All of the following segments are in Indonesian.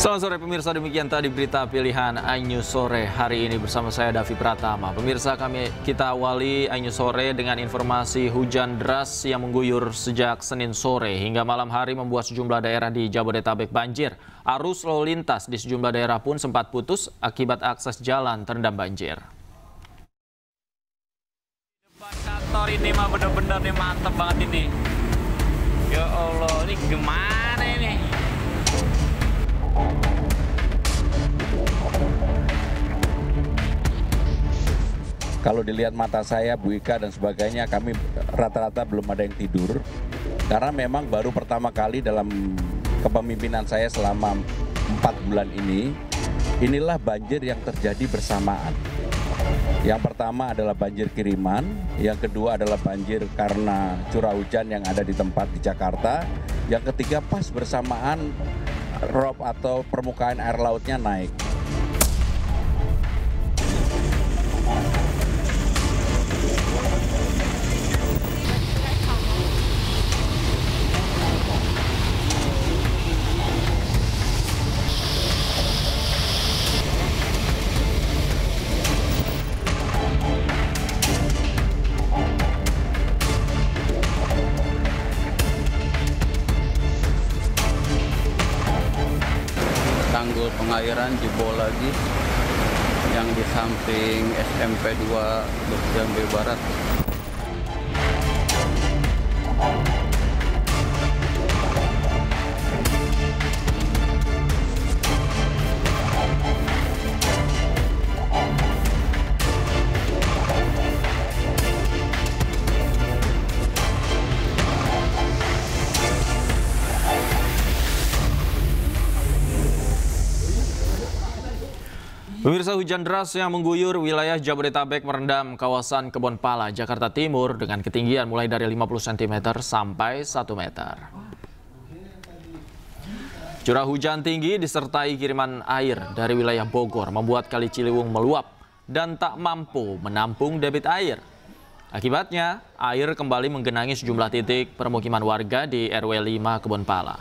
Selamat sore pemirsa, demikian tadi berita pilihan iNews Sore hari ini bersama saya Davi Pratama. Pemirsa, kita awali iNews Sore dengan informasi hujan deras yang mengguyur sejak Senin sore hingga malam hari membuat sejumlah daerah di Jabodetabek banjir. Arus lalu lintas di sejumlah daerah pun sempat putus akibat akses jalan terendam banjir. Depan kantor ini mah bener-bener nih mantep banget ini. Ya Allah, ini gimana ini? Kalau dilihat mata saya, Bu Ika dan sebagainya, kami rata-rata belum ada yang tidur. Karena memang baru pertama kali dalam kepemimpinan saya selama 4 bulan ini, inilah banjir yang terjadi bersamaan. Yang pertama adalah banjir kiriman, yang kedua adalah banjir karena curah hujan yang ada di tempat di Jakarta, yang ketiga pas bersamaan rob atau permukaan air lautnya naik. Tanggul pengairan jebol lagi yang di samping SMP 2 Jambi Barat. Pemirsa, hujan deras yang mengguyur wilayah Jabodetabek merendam kawasan Kebonpala, Jakarta Timur dengan ketinggian mulai dari 50 cm sampai 1 meter. Curah hujan tinggi disertai kiriman air dari wilayah Bogor membuat Kali Ciliwung meluap dan tak mampu menampung debit air. Akibatnya, air kembali menggenangi sejumlah titik permukiman warga di RW 5 Kebonpala.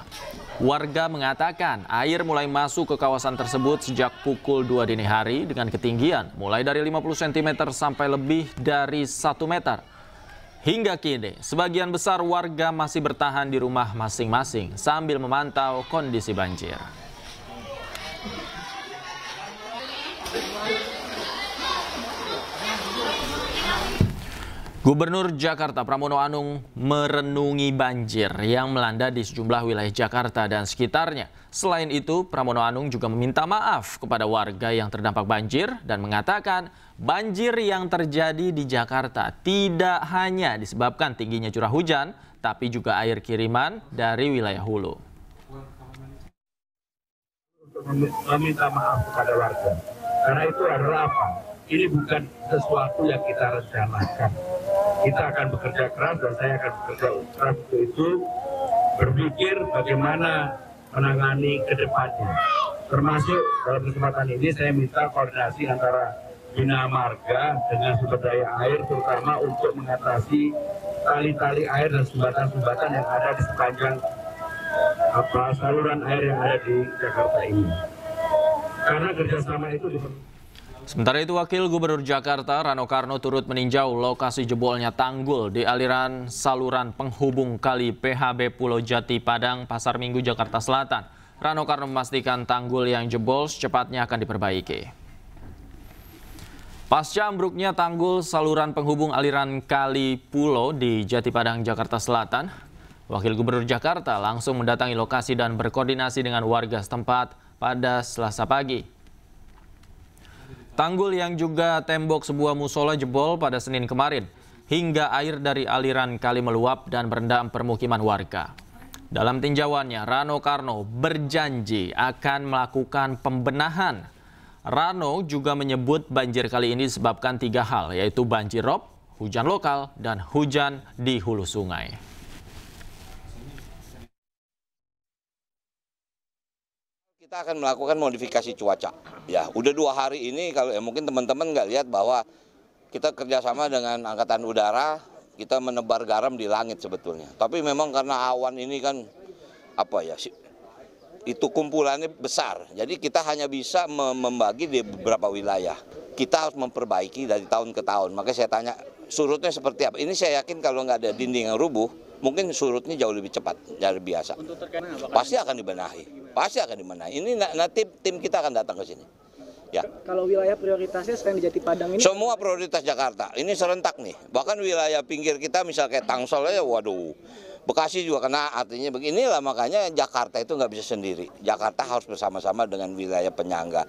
Warga mengatakan air mulai masuk ke kawasan tersebut sejak pukul 2 dini hari dengan ketinggian mulai dari 50 cm sampai lebih dari 1 meter. Hingga kini, sebagian besar warga masih bertahan di rumah masing-masing sambil memantau kondisi banjir. Gubernur Jakarta Pramono Anung merenungi banjir yang melanda di sejumlah wilayah Jakarta dan sekitarnya. Selain itu, Pramono Anung juga meminta maaf kepada warga yang terdampak banjir dan mengatakan banjir yang terjadi di Jakarta tidak hanya disebabkan tingginya curah hujan, tapi juga air kiriman dari wilayah hulu. Untuk meminta maaf kepada warga, karena itu adalah apa? Ini bukan sesuatu yang kita rencanakan. Kita akan bekerja keras dan saya akan bekerja keras untuk itu, berpikir bagaimana menangani ke depannya. Termasuk dalam kesempatan ini saya minta koordinasi antara Bina Marga dengan sumber daya air, terutama untuk mengatasi tali-tali air dan sumbatan-sumbatan yang ada di sepanjang saluran air yang ada di Jakarta ini. Karena kerjasama itu diperlukan. Sementara itu, Wakil Gubernur Jakarta Rano Karno turut meninjau lokasi jebolnya tanggul di aliran saluran penghubung kali PHB Pulau Jati Padang, Pasar Minggu, Jakarta Selatan. Rano Karno memastikan tanggul yang jebol secepatnya akan diperbaiki. Pasca ambruknya tanggul saluran penghubung aliran kali Pulau di Jati Padang, Jakarta Selatan, Wakil Gubernur Jakarta langsung mendatangi lokasi dan berkoordinasi dengan warga setempat pada Selasa pagi. Tanggul yang juga tembok sebuah musola jebol pada Senin kemarin, hingga air dari aliran kali meluap dan merendam permukiman warga. Dalam tinjauannya, Rano Karno berjanji akan melakukan pembenahan. Rano juga menyebut banjir kali ini disebabkan 3 hal, yaitu banjir rob, hujan lokal, dan hujan di hulu sungai. Kita akan melakukan modifikasi cuaca. Ya, udah 2 hari ini kalau mungkin teman-teman nggak lihat bahwa kita kerjasama dengan Angkatan Udara, kita menebar garam di langit sebetulnya. Tapi memang karena awan ini kan itu kumpulannya besar. Jadi kita hanya bisa membagi di beberapa wilayah. Kita harus memperbaiki dari tahun ke tahun. Makanya saya tanya surutnya seperti apa. Ini saya yakin kalau nggak ada dinding yang rubuh, mungkin surutnya jauh lebih cepat dari biasa. Pasti akan dibenahi. Pasti akan dibenahi. Ini nanti tim kita akan datang ke sini. Ya. Kalau wilayah prioritasnya selain di Jati Padang ini? Semua prioritas Jakarta. Ini serentak nih. Bahkan wilayah pinggir kita misal kayak Tangsel aja, waduh. Bekasi juga kena, artinya beginilah makanya Jakarta itu nggak bisa sendiri. Jakarta harus bersama-sama dengan wilayah penyangga.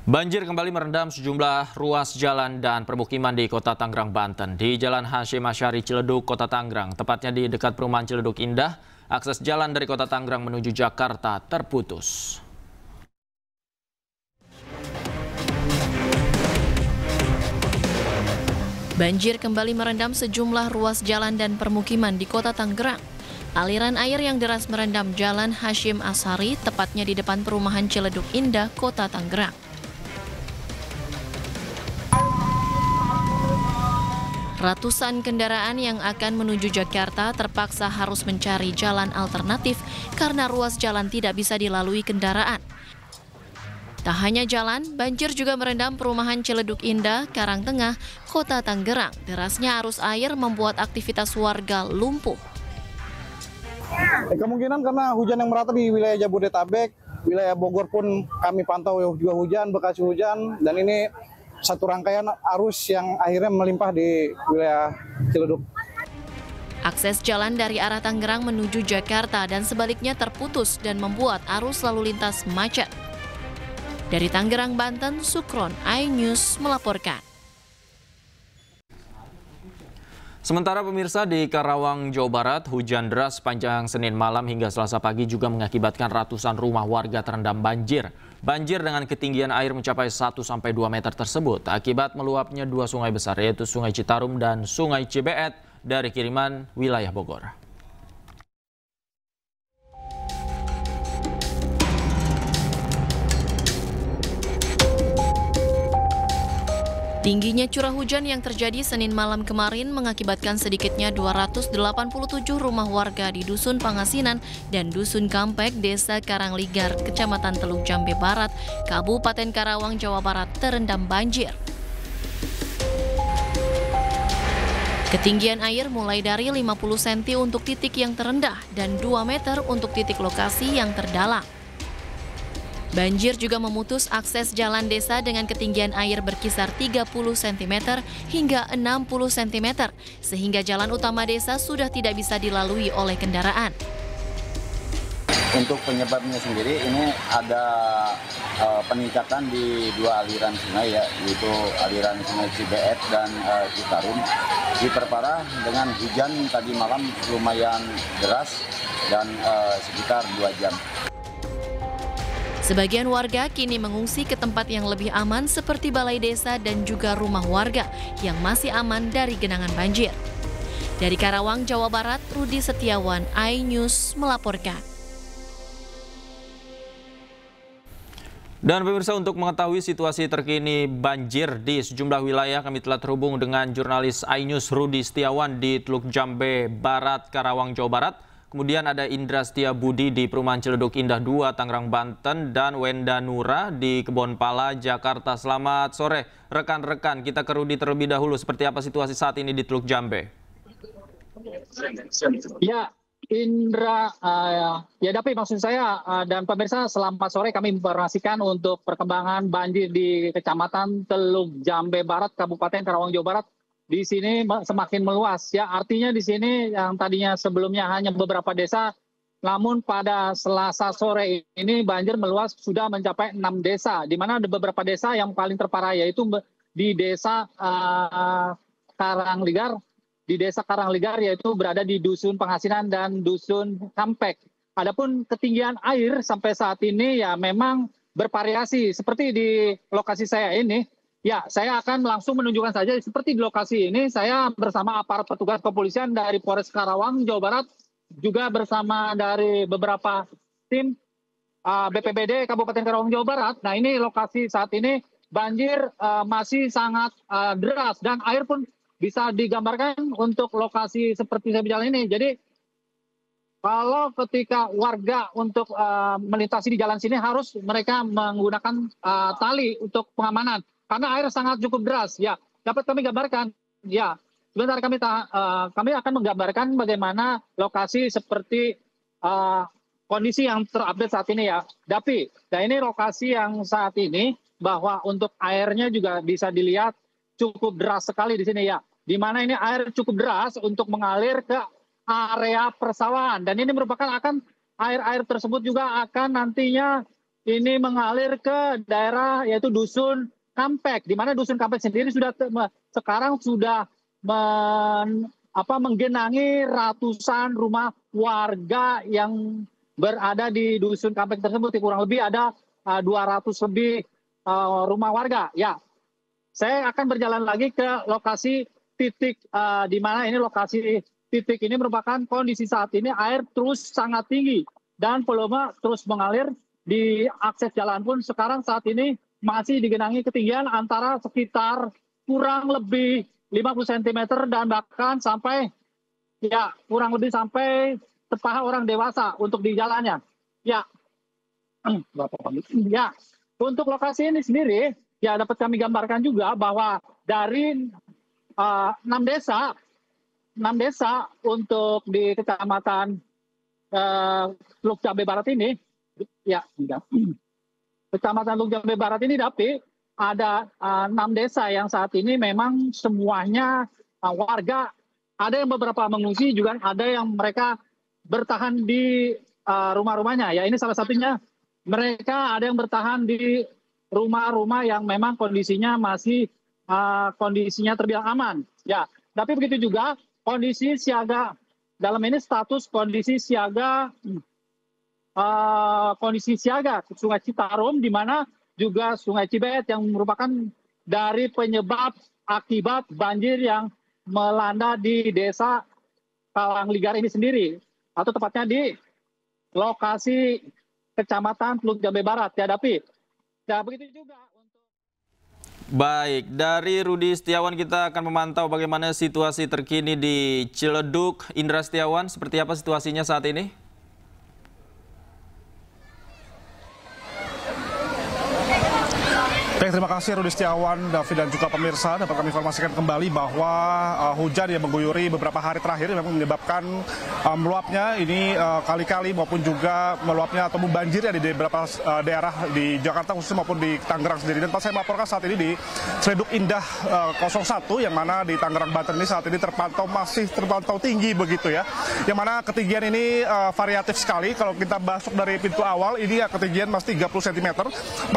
Banjir kembali merendam sejumlah ruas jalan dan permukiman di Kota Tangerang, Banten. Di Jalan Hasyim Asyari Ciledug, Kota Tangerang, tepatnya di dekat perumahan Ciledug Indah, akses jalan dari Kota Tangerang menuju Jakarta terputus. Banjir kembali merendam sejumlah ruas jalan dan permukiman di Kota Tangerang. Aliran air yang deras merendam Jalan Hasyim Asyari, tepatnya di depan perumahan Ciledug Indah, Kota Tangerang. Ratusan kendaraan yang akan menuju Jakarta terpaksa harus mencari jalan alternatif karena ruas jalan tidak bisa dilalui kendaraan. Tak hanya jalan, banjir juga merendam perumahan Ciledug Indah, Karangtengah, Kota Tangerang. Derasnya arus air membuat aktivitas warga lumpuh. Kemungkinan karena hujan yang merata di wilayah Jabodetabek, wilayah Bogor pun kami pantau juga hujan, Bekasi hujan, dan ini satu rangkaian arus yang akhirnya melimpah di wilayah Ciledug. Akses jalan dari arah Tangerang menuju Jakarta dan sebaliknya terputus dan membuat arus lalu lintas macet. Dari Tangerang, Banten, Sukron, iNews melaporkan. Sementara pemirsa di Karawang, Jawa Barat, hujan deras sepanjang Senin malam hingga Selasa pagi juga mengakibatkan ratusan rumah warga terendam banjir. Banjir dengan ketinggian air mencapai 1-2 meter tersebut akibat meluapnya dua sungai besar, yaitu Sungai Citarum dan Sungai Cibeet dari kiriman wilayah Bogor. Tingginya curah hujan yang terjadi Senin malam kemarin mengakibatkan sedikitnya 287 rumah warga di Dusun Pangasinan dan Dusun Kampek, Desa Karangligar, Kecamatan Teluk Jambe Barat, Kabupaten Karawang, Jawa Barat terendam banjir. Ketinggian air mulai dari 50 cm untuk titik yang terendah dan 2 meter untuk titik lokasi yang terdalam. Banjir juga memutus akses jalan desa dengan ketinggian air berkisar 30 cm hingga 60 cm, sehingga jalan utama desa sudah tidak bisa dilalui oleh kendaraan. Untuk penyebabnya sendiri ini ada peningkatan di dua aliran sungai, ya, yaitu aliran Sungai Cibeet dan Citarum. Diperparah dengan hujan tadi malam lumayan deras dan sekitar 2 jam. Sebagian warga kini mengungsi ke tempat yang lebih aman seperti balai desa dan juga rumah warga yang masih aman dari genangan banjir. Dari Karawang, Jawa Barat, Rudi Setiawan, iNews melaporkan. Dan pemirsa, untuk mengetahui situasi terkini banjir di sejumlah wilayah, kami telah terhubung dengan jurnalis iNews Rudi Setiawan di Teluk Jambe Barat, Karawang, Jawa Barat. Kemudian ada Indra Setia Budi di Perumahan Ciledug Indah 2, Tangerang, Banten, dan Wenda Nura di Kebonpala, Jakarta. Selamat sore rekan-rekan, kita ke Rudi terlebih dahulu. Seperti apa situasi saat ini di Teluk Jambe? Ya, Indra, ya Dapi, maksud saya dan pemirsa, selamat sore. Kami informasikan untuk perkembangan banjir di Kecamatan Teluk Jambe Barat, Kabupaten Karawang, Jawa Barat. Di sini semakin meluas, ya, artinya di sini yang tadinya sebelumnya hanya beberapa desa, namun pada Selasa sore ini banjir meluas sudah mencapai 6 desa, di mana ada beberapa desa yang paling terparah, yaitu di desa Karangligar, yaitu berada di Dusun Pangasinan dan Dusun Kampek. Adapun ketinggian air sampai saat ini ya memang bervariasi, seperti di lokasi saya ini. Ya, saya akan langsung menunjukkan saja seperti di lokasi ini, saya bersama aparat petugas kepolisian dari Polres Karawang, Jawa Barat, juga bersama dari beberapa tim BPBD Kabupaten Karawang, Jawa Barat. Nah, ini lokasi saat ini banjir masih sangat deras dan air pun bisa digambarkan untuk lokasi seperti saya bilang ini. Jadi kalau ketika warga untuk melintasi di jalan sini harus mereka menggunakan tali untuk pengamanan karena air sangat cukup deras. Ya, dapat kami gambarkan. Ya, sebentar kami akan menggambarkan bagaimana lokasi seperti kondisi yang terupdate saat ini ya, Dapi. Nah, ini lokasi yang saat ini bahwa untuk airnya juga bisa dilihat cukup deras sekali di sini ya. Di mana ini air cukup deras untuk mengalir ke area persawahan dan ini merupakan air tersebut juga akan nantinya ini mengalir ke daerah yaitu Dusun Kampek, di mana Dusun Kampek sendiri sekarang sudah menggenangi ratusan rumah warga yang berada di Dusun Kampek tersebut. Kurang lebih ada 200 lebih rumah warga. Ya, saya akan berjalan lagi ke lokasi titik di mana ini lokasi titik ini merupakan kondisi saat ini air terus sangat tinggi dan volume terus mengalir di akses jalan pun sekarang saat ini masih digenangi ketinggian antara sekitar kurang lebih 50 cm dan bahkan sampai ya kurang lebih sampai sepaha orang dewasa untuk di jalannya. Ya, ya untuk lokasi ini sendiri ya dapat kami gambarkan juga bahwa dari 6 desa untuk di Kecamatan Teluk Jambe Barat ini, ya, Kecamatan Teluk Jambe Barat ini Dapi ada 6 desa yang saat ini memang semuanya warga, ada yang beberapa mengungsi juga ada yang mereka bertahan di rumah-rumahnya. Ya ini salah satunya mereka ada yang bertahan di rumah-rumah yang memang kondisinya masih kondisinya terbilang aman. Ya, tapi begitu juga kondisi siaga dalam ini status kondisi siaga Sungai Citarum di mana juga Sungai Cibeet yang merupakan dari penyebab akibat banjir yang melanda di desa Kalangligar ini sendiri atau tepatnya di lokasi Kecamatan Teluk Jambe Barat ya Dapi. Ya begitu juga. Baik, dari Rudi Setiawan kita akan memantau bagaimana situasi terkini di Ciledug. Indra Setiawan, seperti apa situasinya saat ini? Baik, terima kasih Rudi Setiawan, David dan juga pemirsa. Dapat kami informasikan kembali bahwa hujan yang mengguyuri beberapa hari terakhir memang menyebabkan meluapnya ini kali-kali maupun juga meluapnya atau membanjir di beberapa daerah di Jakarta khususnya maupun di Tangerang sendiri. Dan saya melaporkan saat ini di Ciledug Indah 01 yang mana di Tangerang Banten ini saat ini masih terpantau tinggi begitu ya. Yang mana ketinggian ini variatif sekali. Kalau kita masuk dari pintu awal ini ketinggian masih 30 cm.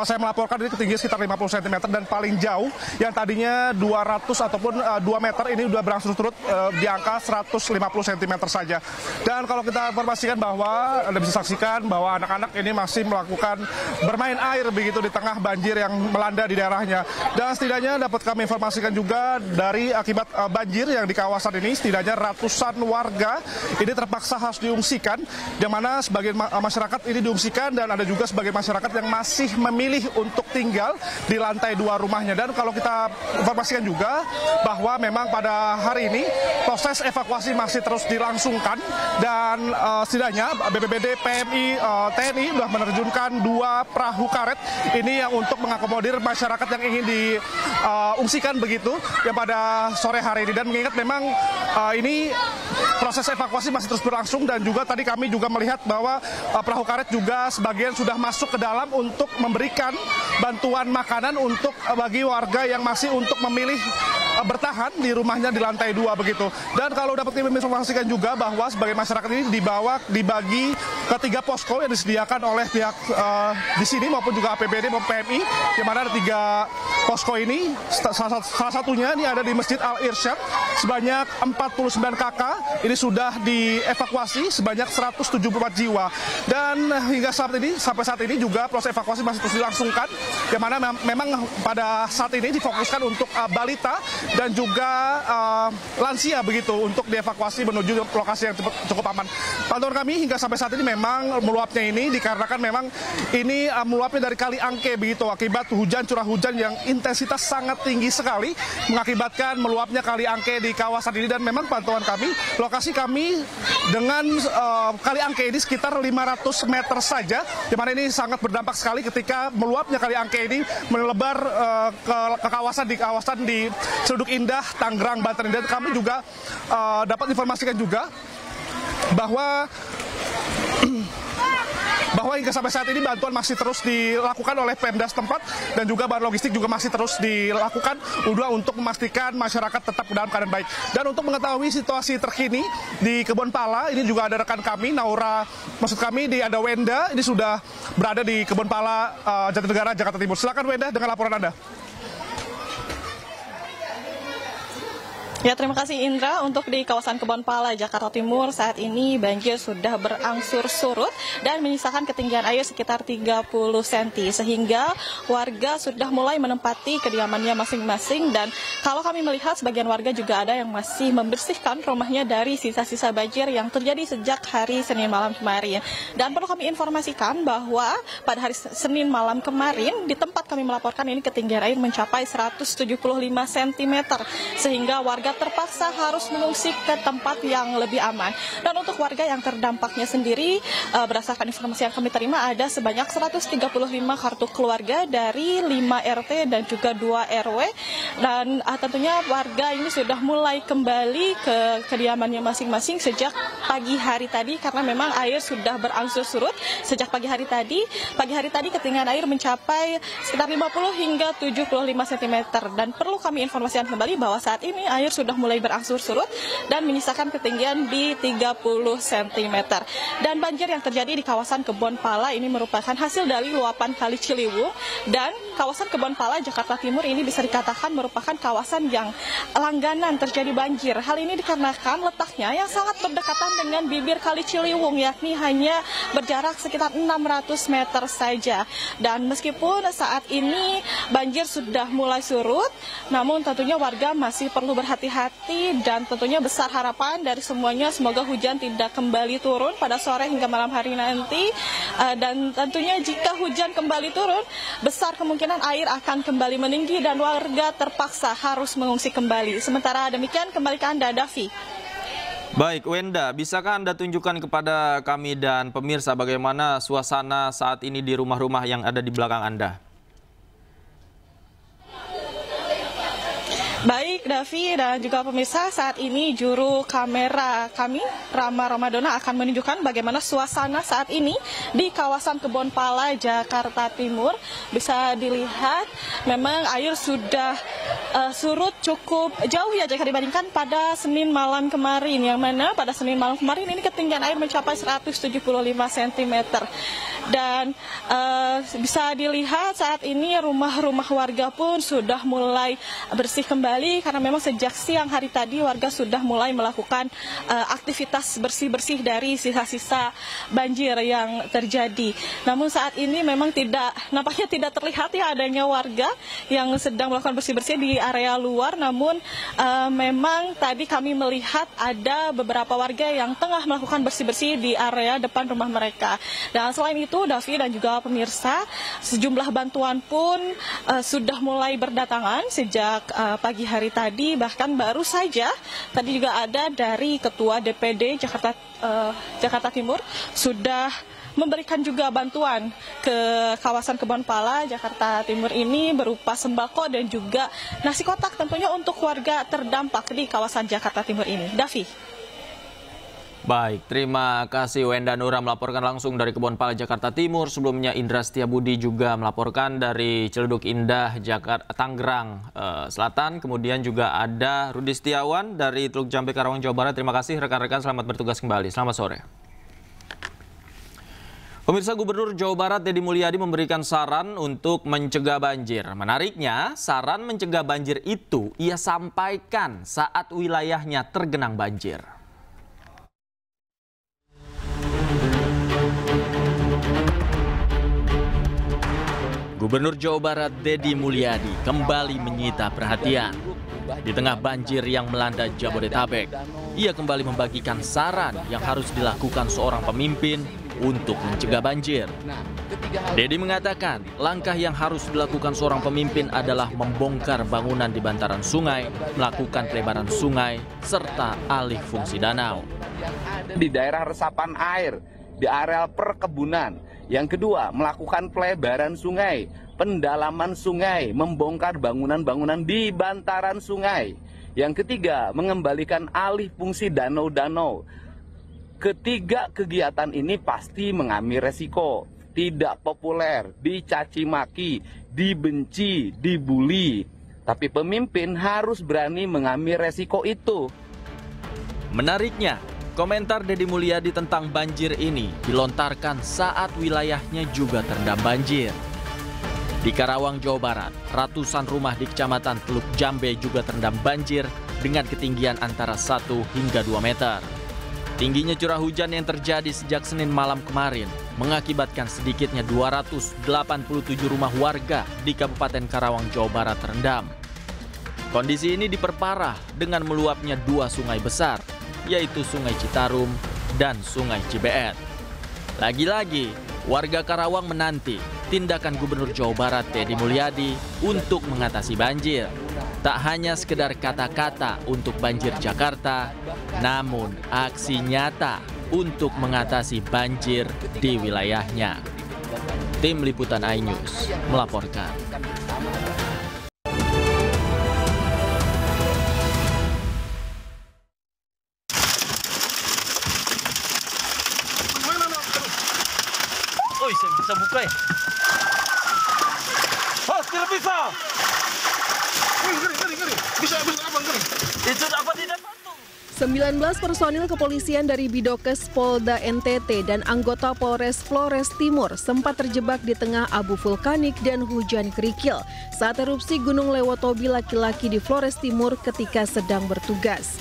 Saya melaporkan ini ketinggian sekitar 50 cm dan paling jauh yang tadinya 200 ataupun 2 meter ini sudah berangsur-surut di angka 150 cm saja. Dan kalau kita informasikan bahwa Anda bisa saksikan bahwa anak-anak ini masih melakukan bermain air begitu di tengah banjir yang melanda di daerahnya. Dan setidaknya dapat kami informasikan juga dari akibat banjir yang di kawasan ini setidaknya ratusan warga ini terpaksa harus diungsikan, yang mana sebagian masyarakat ini diungsikan dan ada juga sebagian masyarakat yang masih memilih untuk tinggal di lantai 2 rumahnya. Dan kalau kita informasikan juga bahwa memang pada hari ini proses evakuasi masih terus dilangsungkan dan setidaknya BPBD, PMI, TNI sudah menerjunkan 2 perahu karet ini yang untuk mengakomodir masyarakat yang ingin diungsikan begitu yang pada sore hari ini. Dan mengingat memang ini proses evakuasi masih terus berlangsung dan juga tadi kami juga melihat bahwa perahu karet juga sebagian sudah masuk ke dalam untuk memberikan bantuan makanan untuk bagi warga yang masih untuk memilih bertahan di rumahnya di lantai 2 begitu. Dan kalau dapat kami informasikan juga bahwa sebagai masyarakat ini dibagi ke 3 posko yang disediakan oleh pihak di sini maupun juga APBD maupun PMI, di mana ada 3 posko ini. Salah satunya ini ada di Masjid Al Irsyad sebanyak 49 KK ini sudah dievakuasi sebanyak 174 jiwa. Dan hingga sampai saat ini juga proses evakuasi masih terus dilangsungkan, yang mana memang pada saat ini difokuskan untuk balita dan juga lansia begitu untuk dievakuasi menuju lokasi yang cukup aman. Pantauan kami hingga sampai saat ini memang meluapnya ini dikarenakan memang ini meluapnya dari Kali Angke begitu akibat curah hujan yang intensitas sangat tinggi sekali mengakibatkan meluapnya Kali Angke di kawasan ini. Dan memang pantauan kami, lokasi kami dengan Kali Angke ini sekitar 500 meter saja, di mana ini sangat berdampak sekali ketika meluapnya Kali Angke ini melebar ke kawasan di Ciledug Indah, Tangerang, Banten. Dan kami juga dapat informasikan juga bahwa hingga sampai saat ini bantuan masih terus dilakukan oleh Pemda setempat dan juga bahan logistik juga masih terus dilakukan untuk memastikan masyarakat tetap dalam keadaan baik. Dan untuk mengetahui situasi terkini di Kebon Pala, ini juga ada rekan kami, Naura, maksud kami ada Wenda, ini sudah berada di Kebon Pala, Jatinegara, Jakarta Timur. Silakan Wenda dengan laporan Anda. Ya, terima kasih Indra. Untuk di kawasan Kebon Pala, Jakarta Timur, saat ini banjir sudah berangsur surut dan menyisakan ketinggian air sekitar 30 cm. Sehingga warga sudah mulai menempati kediamannya masing-masing. Dan kalau kami melihat, sebagian warga juga ada yang masih membersihkan rumahnya dari sisa-sisa banjir yang terjadi sejak hari Senin malam kemarin. Dan perlu kami informasikan bahwa pada hari Senin malam kemarin, di tempat kami melaporkan ini ketinggian air mencapai 175 cm. Sehingga warga terpaksa harus mengungsi ke tempat yang lebih aman. Dan untuk warga yang terdampaknya sendiri, berdasarkan informasi yang kami terima, ada sebanyak 135 kartu keluarga dari 5 RT dan juga 2 RW. Dan tentunya warga ini sudah mulai kembali ke kediamannya masing-masing sejak pagi hari tadi, karena memang air sudah berangsur surut sejak pagi hari tadi. Pagi hari tadi ketinggian air mencapai sekitar 50 hingga 75 cm. Dan perlu kami informasikan kembali bahwa saat ini air sudah mulai berangsur surut dan menyisakan ketinggian di 30 cm. Dan banjir yang terjadi di kawasan Kebon Pala ini merupakan hasil dari luapan Kali Ciliwung, dan kawasan Kebon Pala, Jakarta Timur ini bisa dikatakan merupakan kawasan yang langganan terjadi banjir. Hal ini dikarenakan letaknya yang sangat berdekatan dengan bibir Kali Ciliwung, yakni hanya berjarak sekitar 600 meter saja. Dan meskipun saat ini banjir sudah mulai surut, namun tentunya warga masih perlu berhati-hati, dan tentunya besar harapan dari semuanya semoga hujan tidak kembali turun pada sore hingga malam hari nanti. Dan tentunya jika hujan kembali turun, besar kemungkinan air akan kembali meninggi dan warga terpaksa harus mengungsi kembali. Sementara demikian, kembali ke Anda, Davi. Baik, Wenda, bisakah Anda tunjukkan kepada kami dan pemirsa bagaimana suasana saat ini di rumah-rumah yang ada di belakang Anda? Baik, Davi dan juga pemirsa, saat ini juru kamera kami, Rama Ramadona, akan menunjukkan bagaimana suasana saat ini di kawasan Kebon Pala, Jakarta Timur. Bisa dilihat memang air sudah surut cukup jauh ya jika dibandingkan pada Senin malam kemarin, yang mana pada Senin malam kemarin ini ketinggian air mencapai 175 cm. Dan bisa dilihat saat ini rumah-rumah warga pun sudah mulai bersih kembali, karena memang sejak siang hari tadi warga sudah mulai melakukan aktivitas bersih-bersih dari sisa-sisa banjir yang terjadi. Namun saat ini memang nampaknya tidak terlihat ya adanya warga yang sedang melakukan bersih-bersih di area luar. Namun memang tadi kami melihat ada beberapa warga yang tengah melakukan bersih-bersih di area depan rumah mereka. Dan selain itu, Davi dan juga pemirsa, sejumlah bantuan pun sudah mulai berdatangan sejak pagi hari tadi. Bahkan baru saja tadi juga ada dari Ketua DPD Jakarta Timur sudah memberikan juga bantuan ke kawasan Kebon Pala, Jakarta Timur ini berupa sembako dan juga nasi kotak tentunya untuk warga terdampak di kawasan Jakarta Timur ini. Davi. Baik, terima kasih Wenda Nura melaporkan langsung dari Kebon Pala, Jakarta Timur. Sebelumnya Indra Setiabudi juga melaporkan dari Ciledug Indah, Tangerang Selatan. Kemudian juga ada Rudi Setiawan dari Teluk Jambe, Karawang, Jawa Barat. Terima kasih rekan-rekan, selamat bertugas kembali. Selamat sore. Pemirsa, Gubernur Jawa Barat Deddy Mulyadi memberikan saran untuk mencegah banjir. Menariknya, saran mencegah banjir itu ia sampaikan saat wilayahnya tergenang banjir. Gubernur Jawa Barat Deddy Mulyadi kembali menyita perhatian. Di tengah banjir yang melanda Jabodetabek, ia kembali membagikan saran yang harus dilakukan seorang pemimpin untuk mencegah banjir. Dedi mengatakan, langkah yang harus dilakukan seorang pemimpin adalah membongkar bangunan di bantaran sungai, melakukan pelebaran sungai, serta alih fungsi danau. Di daerah resapan air, di areal perkebunan. Yang kedua, melakukan pelebaran sungai, pendalaman sungai, membongkar bangunan-bangunan di bantaran sungai. Yang ketiga, mengembalikan alih fungsi danau-danau. Ketiga kegiatan ini pasti mengambil resiko, tidak populer, dicaci maki, dibenci, dibully. Tapi pemimpin harus berani mengambil resiko itu. Menariknya, komentar Dedi Mulyadi tentang banjir ini dilontarkan saat wilayahnya juga terendam banjir. Di Karawang, Jawa Barat, ratusan rumah di Kecamatan Teluk Jambe juga terendam banjir dengan ketinggian antara 1 hingga 2 meter. Tingginya curah hujan yang terjadi sejak Senin malam kemarin mengakibatkan sedikitnya 287 rumah warga di Kabupaten Karawang, Jawa Barat terendam. Kondisi ini diperparah dengan meluapnya 2 sungai besar, yaitu Sungai Citarum dan Sungai Cibeet. Lagi-lagi, warga Karawang menanti tindakan Gubernur Jawa Barat Dedi Mulyadi untuk mengatasi banjir. Tak hanya sekedar kata-kata untuk banjir Jakarta, namun aksi nyata untuk mengatasi banjir di wilayahnya. Tim Liputan iNews melaporkan. Oh, bisa buka ya? Oh, tidak bisa. Ngeri. Bisa apa ngeri? Itu apa tidak patung? 19 personil kepolisian dari Bidokes Polda NTT dan anggota Polres Flores Timur sempat terjebak di tengah abu vulkanik dan hujan kerikil saat erupsi Gunung Lewotobi laki-laki di Flores Timur ketika sedang bertugas.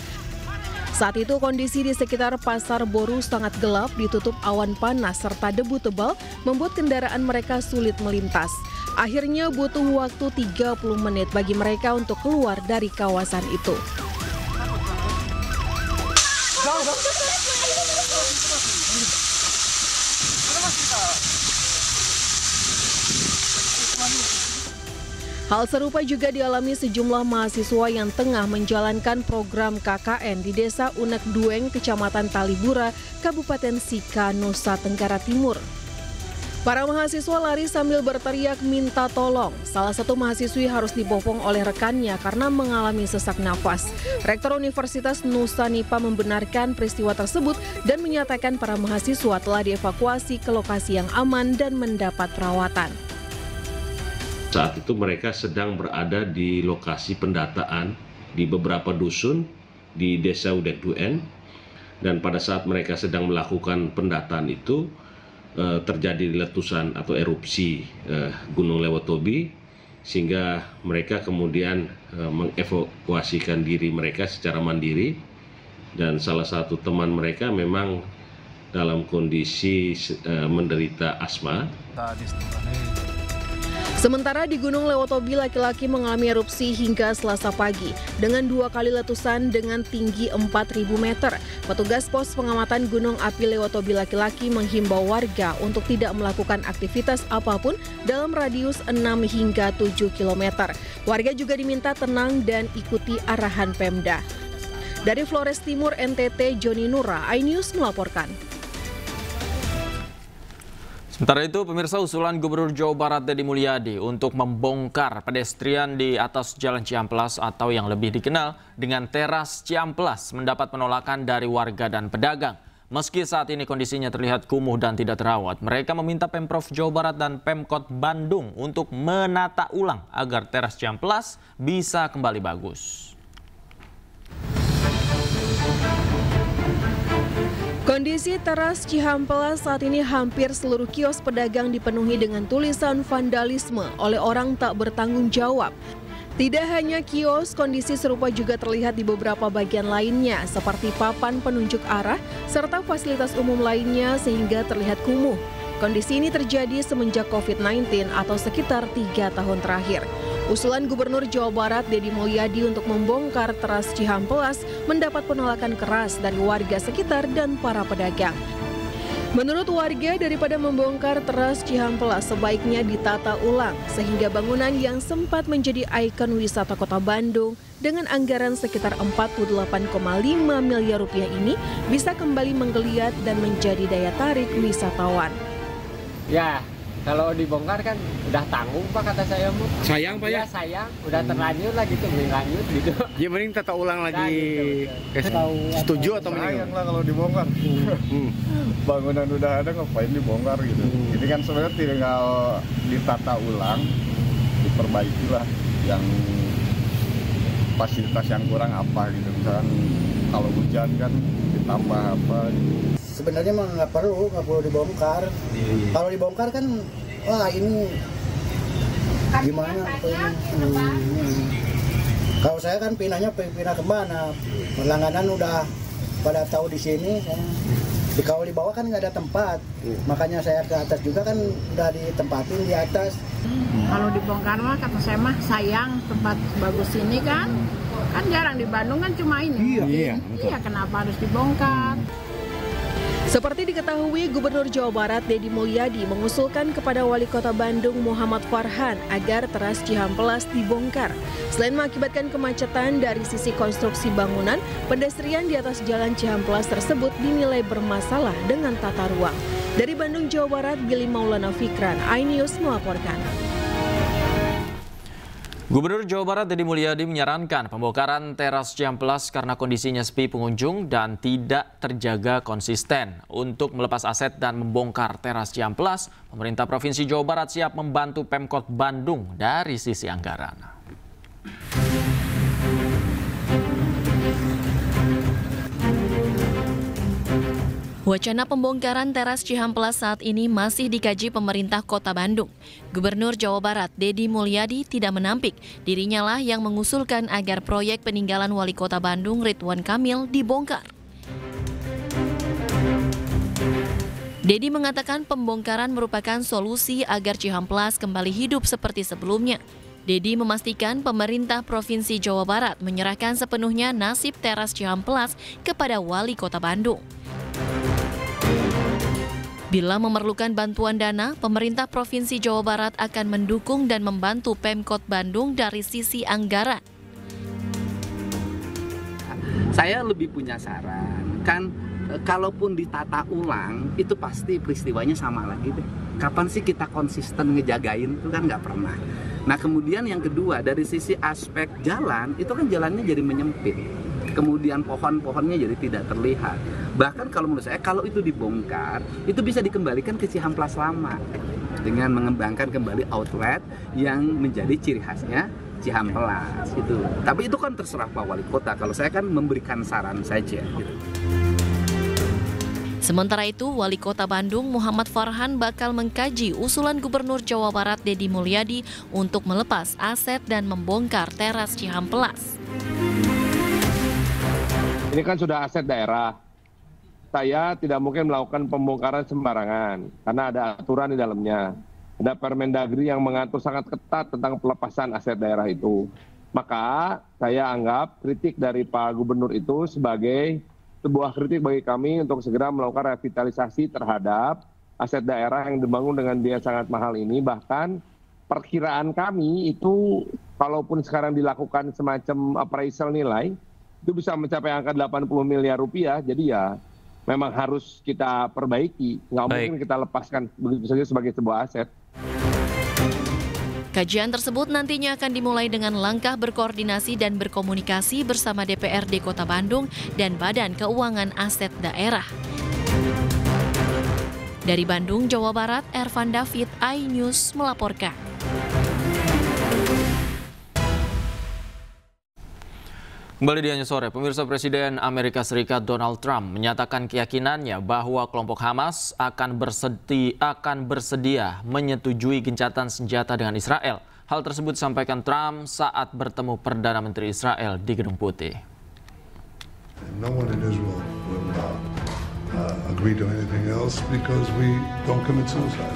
Saat itu kondisi di sekitar Pasar Boru sangat gelap, ditutup awan panas serta debu tebal membuat kendaraan mereka sulit melintas. Akhirnya butuh waktu 30 menit bagi mereka untuk keluar dari kawasan itu. Hal serupa juga dialami sejumlah mahasiswa yang tengah menjalankan program KKN di Desa Unek Dueng, Kecamatan Talibura, Kabupaten Sika, Nusa Tenggara Timur. Para mahasiswa lari sambil berteriak minta tolong. Salah satu mahasiswi harus dibopong oleh rekannya karena mengalami sesak nafas. Rektor Universitas Nusa Nipa membenarkan peristiwa tersebut dan menyatakan para mahasiswa telah dievakuasi ke lokasi yang aman dan mendapat perawatan. Saat itu mereka sedang berada di lokasi pendataan di beberapa dusun di Desa Unek Dueng, dan pada saat mereka sedang melakukan pendataan itu terjadi letusan atau erupsi Gunung Lewotobi, sehingga mereka kemudian mengevakuasikan diri mereka secara mandiri, dan salah satu teman mereka memang dalam kondisi menderita asma. Sementara di Gunung Lewotobi, laki-laki mengalami erupsi hingga Selasa pagi dengan 2 kali letusan dengan tinggi 4.000 meter. Petugas pos pengamatan Gunung Api Lewotobi laki-laki menghimbau warga untuk tidak melakukan aktivitas apapun dalam radius 6 hingga 7 km. Warga juga diminta tenang dan ikuti arahan Pemda. Dari Flores Timur, NTT, Joni Nura, iNews melaporkan. Sementara itu, pemirsa, usulan Gubernur Jawa Barat Dedi Mulyadi untuk membongkar pedestrian di atas Jalan Ciamplas atau yang lebih dikenal dengan Teras Ciamplas mendapat penolakan dari warga dan pedagang. Meski saat ini kondisinya terlihat kumuh dan tidak terawat, mereka meminta Pemprov Jawa Barat dan Pemkot Bandung untuk menata ulang agar Teras Ciamplas bisa kembali bagus. Kondisi Teras Ciamplas saat ini hampir seluruh kios pedagang dipenuhi dengan tulisan vandalisme oleh orang tak bertanggung jawab. Tidak hanya kios, kondisi serupa juga terlihat di beberapa bagian lainnya seperti papan penunjuk arah serta fasilitas umum lainnya sehingga terlihat kumuh. Kondisi ini terjadi semenjak COVID-19 atau sekitar 3 tahun terakhir. Usulan Gubernur Jawa Barat Dedi Mulyadi untuk membongkar Teras Ciamplas mendapat penolakan keras dari warga sekitar dan para pedagang. Menurut warga, daripada membongkar teras Cihampelas sebaiknya ditata ulang sehingga bangunan yang sempat menjadi ikon wisata Kota Bandung dengan anggaran sekitar 48,5 miliar rupiah ini bisa kembali menggeliat dan menjadi daya tarik wisatawan. Ya, kalau dibongkar kan udah tanggung Pak, kata saya Bu. Sayang Pak ya? Ya sayang, udah terlanjur lah gitu, mending lanjut gitu. Ya mending tata ulang lagi. Nah, gitu. Setuju atau mending? Sayang lah kalau dibongkar. Bangunan udah ada ngapain dibongkar gitu. Ini kan sebenarnya tinggal ditata ulang, diperbaiki lah yang fasilitas yang kurang apa gitu. Misalkan kalau hujan kan ditambah apa gitu. Sebenarnya mah nggak perlu dibongkar. Kalau dibongkar kan, wah ini gimana? Kalau saya kan pindah ke mana? Langganan udah pada tahu di sini. Kalau di bawah kan nggak ada tempat, makanya saya ke atas juga kan udah ditempatin di atas. Kalau dibongkar mah kata saya mah sayang, tempat bagus ini kan jarang di Bandung kan cuma ini. Iya, kenapa harus dibongkar? Seperti diketahui, Gubernur Jawa Barat Deddy Mulyadi mengusulkan kepada Wali Kota Bandung Muhammad Farhan agar teras Cihampelas dibongkar. Selain mengakibatkan kemacetan dari sisi konstruksi bangunan, pedestrian di atas jalan Cihampelas tersebut dinilai bermasalah dengan tata ruang. Dari Bandung, Jawa Barat, Billy Maulana Fikran, iNews melaporkan. Gubernur Jawa Barat Deddy Mulyadi menyarankan pembongkaran teras Cihampelas karena kondisinya sepi pengunjung dan tidak terjaga konsisten. Untuk melepas aset dan membongkar teras Cihampelas, pemerintah Provinsi Jawa Barat siap membantu Pemkot Bandung dari sisi anggaran. Wacana pembongkaran teras Cihampelas saat ini masih dikaji pemerintah Kota Bandung. Gubernur Jawa Barat Deddy Mulyadi tidak menampik dirinya lah yang mengusulkan agar proyek peninggalan Wali Kota Bandung Ridwan Kamil dibongkar. Deddy mengatakan pembongkaran merupakan solusi agar Cihampelas kembali hidup seperti sebelumnya. Deddy memastikan pemerintah Provinsi Jawa Barat menyerahkan sepenuhnya nasib teras Cihampelas kepada Wali Kota Bandung. Bila memerlukan bantuan dana, pemerintah Provinsi Jawa Barat akan mendukung dan membantu Pemkot Bandung dari sisi anggaran. Saya lebih punya saran, kan kalaupun ditata ulang, itu pasti peristiwanya sama lagi deh. Kapan sih kita konsisten ngejagain, itu kan nggak pernah. Nah kemudian yang kedua, dari sisi aspek jalan, itu kan jalannya jadi menyempit. Kemudian pohon-pohonnya jadi tidak terlihat. Bahkan kalau menurut saya, kalau itu dibongkar, itu bisa dikembalikan ke Cihampelas lama. Dengan mengembangkan kembali outlet yang menjadi ciri khasnya Cihampelas. Itu. Tapi itu kan terserah Pak Wali Kota, kalau saya kan memberikan saran saja. Gitu. Sementara itu, Wali Kota Bandung Muhammad Farhan bakal mengkaji usulan Gubernur Jawa Barat Deddy Mulyadi untuk melepas aset dan membongkar teras Cihampelas. Ini kan sudah aset daerah. Saya tidak mungkin melakukan pembongkaran sembarangan karena ada aturan di dalamnya. Ada Permendagri yang mengatur sangat ketat tentang pelepasan aset daerah itu. Maka saya anggap kritik dari Pak Gubernur itu sebagai sebuah kritik bagi kami untuk segera melakukan revitalisasi terhadap aset daerah yang dibangun dengan biaya sangat mahal ini. Bahkan perkiraan kami itu kalaupun sekarang dilakukan semacam appraisal nilai, itu bisa mencapai angka 80 miliar rupiah. Jadi ya memang harus kita perbaiki. Nggak mungkin kita lepaskan begitu saja sebagai sebuah aset. Kajian tersebut nantinya akan dimulai dengan langkah berkoordinasi dan berkomunikasi bersama DPRD Kota Bandung dan Badan Keuangan Aset Daerah. Dari Bandung, Jawa Barat, Ervan David, iNews melaporkan. Kembali di Hanya Sore, pemirsa, Presiden Amerika Serikat Donald Trump menyatakan keyakinannya bahwa kelompok Hamas akan bersedia menyetujui gencatan senjata dengan Israel. Hal tersebut disampaikan Trump saat bertemu Perdana Menteri Israel di Gedung Putih. No one in Israel will agree to anything else because we don't commit suicide.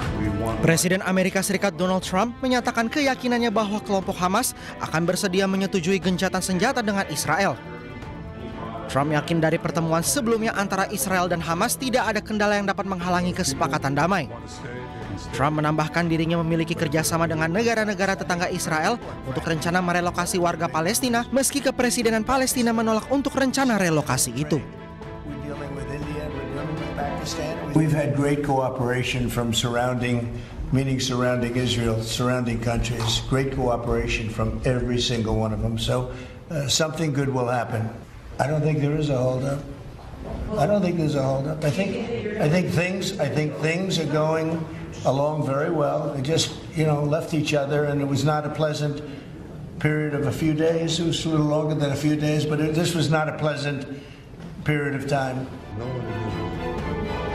Presiden Amerika Serikat Donald Trump menyatakan keyakinannya bahwa kelompok Hamas akan bersedia menyetujui gencatan senjata dengan Israel. Trump yakin dari pertemuan sebelumnya antara Israel dan Hamas tidak ada kendala yang dapat menghalangi kesepakatan damai. Trump menambahkan dirinya memiliki kerjasama dengan negara-negara tetangga Israel untuk rencana merelokasi warga Palestina meski kepresidenan Palestina menolak untuk rencana relokasi itu. We've had great cooperation from surrounding Israel, surrounding countries, great cooperation from every single one of them. So something good will happen. I don't think there is a holdup. I think things are going along very well. They just, left each other, and it was not a pleasant period of a few days. It was a little longer than a few days, but this was not a pleasant period of time.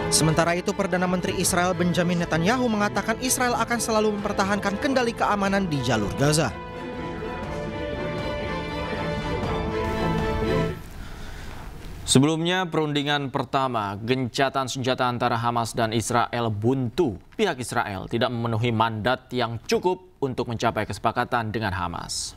Sementara itu, Perdana Menteri Israel Benjamin Netanyahu mengatakan Israel akan selalu mempertahankan kendali keamanan di jalur Gaza. Sebelumnya, perundingan pertama gencatan senjata antara Hamas dan Israel buntu. Pihak Israel tidak memenuhi mandat yang cukup untuk mencapai kesepakatan dengan Hamas.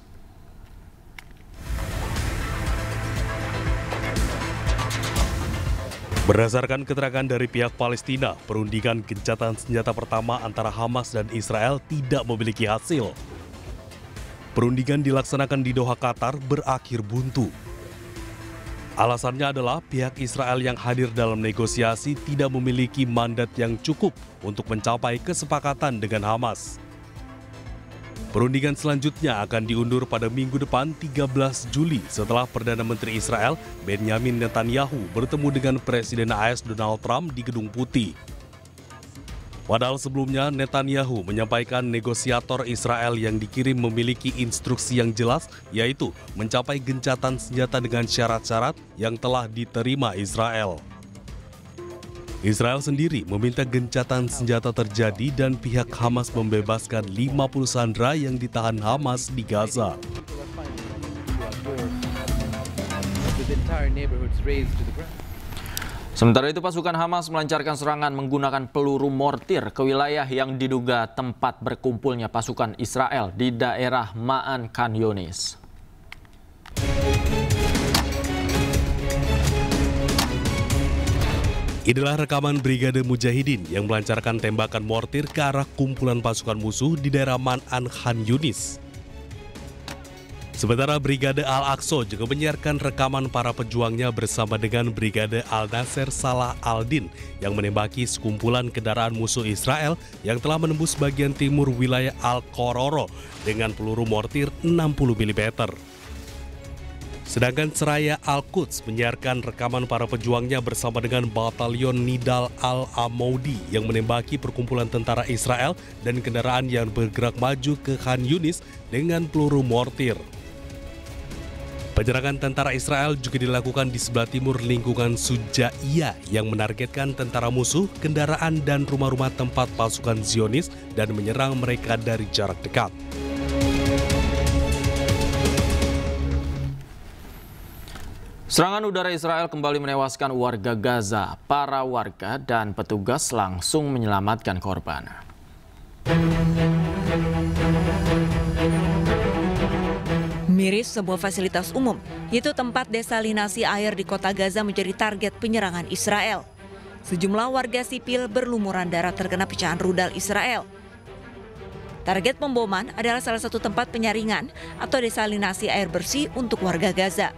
Berdasarkan keterangan dari pihak Palestina, perundingan gencatan senjata pertama antara Hamas dan Israel tidak memiliki hasil. Perundingan dilaksanakan di Doha, Qatar, berakhir buntu. Alasannya adalah pihak Israel yang hadir dalam negosiasi tidak memiliki mandat yang cukup untuk mencapai kesepakatan dengan Hamas. Perundingan selanjutnya akan diundur pada minggu depan 13 Juli setelah Perdana Menteri Israel Benjamin Netanyahu bertemu dengan Presiden AS Donald Trump di Gedung Putih. Padahal sebelumnya Netanyahu menyampaikan negosiator Israel yang dikirim memiliki instruksi yang jelas, yaitu mencapai gencatan senjata dengan syarat-syarat yang telah diterima Israel. Israel sendiri meminta gencatan senjata terjadi dan pihak Hamas membebaskan 50 sandera yang ditahan Hamas di Gaza. Sementara itu, pasukan Hamas melancarkan serangan menggunakan peluru mortir ke wilayah yang diduga tempat berkumpulnya pasukan Israel di daerah Ma'an Khan Yunis. Inilah rekaman Brigade Mujahidin yang melancarkan tembakan mortir ke arah kumpulan pasukan musuh di daerah Ma'an Khan Yunis. Sementara Brigade Al-Aqsa juga menyiarkan rekaman para pejuangnya bersama dengan Brigade Al-Nasser Salah Al-Din yang menembaki sekumpulan kendaraan musuh Israel yang telah menembus bagian timur wilayah Al-Qororo dengan peluru mortir 60 mm. Sedangkan Seraya Al-Quds menyiarkan rekaman para pejuangnya bersama dengan Batalion Nidal Al-Amoudi yang menembaki perkumpulan tentara Israel dan kendaraan yang bergerak maju ke Khan Yunis dengan peluru mortir. Penyerangan tentara Israel juga dilakukan di sebelah timur lingkungan Sujaiyah yang menargetkan tentara musuh, kendaraan, dan rumah-rumah tempat pasukan Zionis dan menyerang mereka dari jarak dekat. Serangan udara Israel kembali menewaskan warga Gaza. Para warga dan petugas langsung menyelamatkan korban. Miris sebuah fasilitas umum, yaitu tempat desalinasi air di kota Gaza menjadi target penyerangan Israel. Sejumlah warga sipil berlumuran darah terkena pecahan rudal Israel. Target pemboman adalah salah satu tempat penyaringan atau desalinasi air bersih untuk warga Gaza.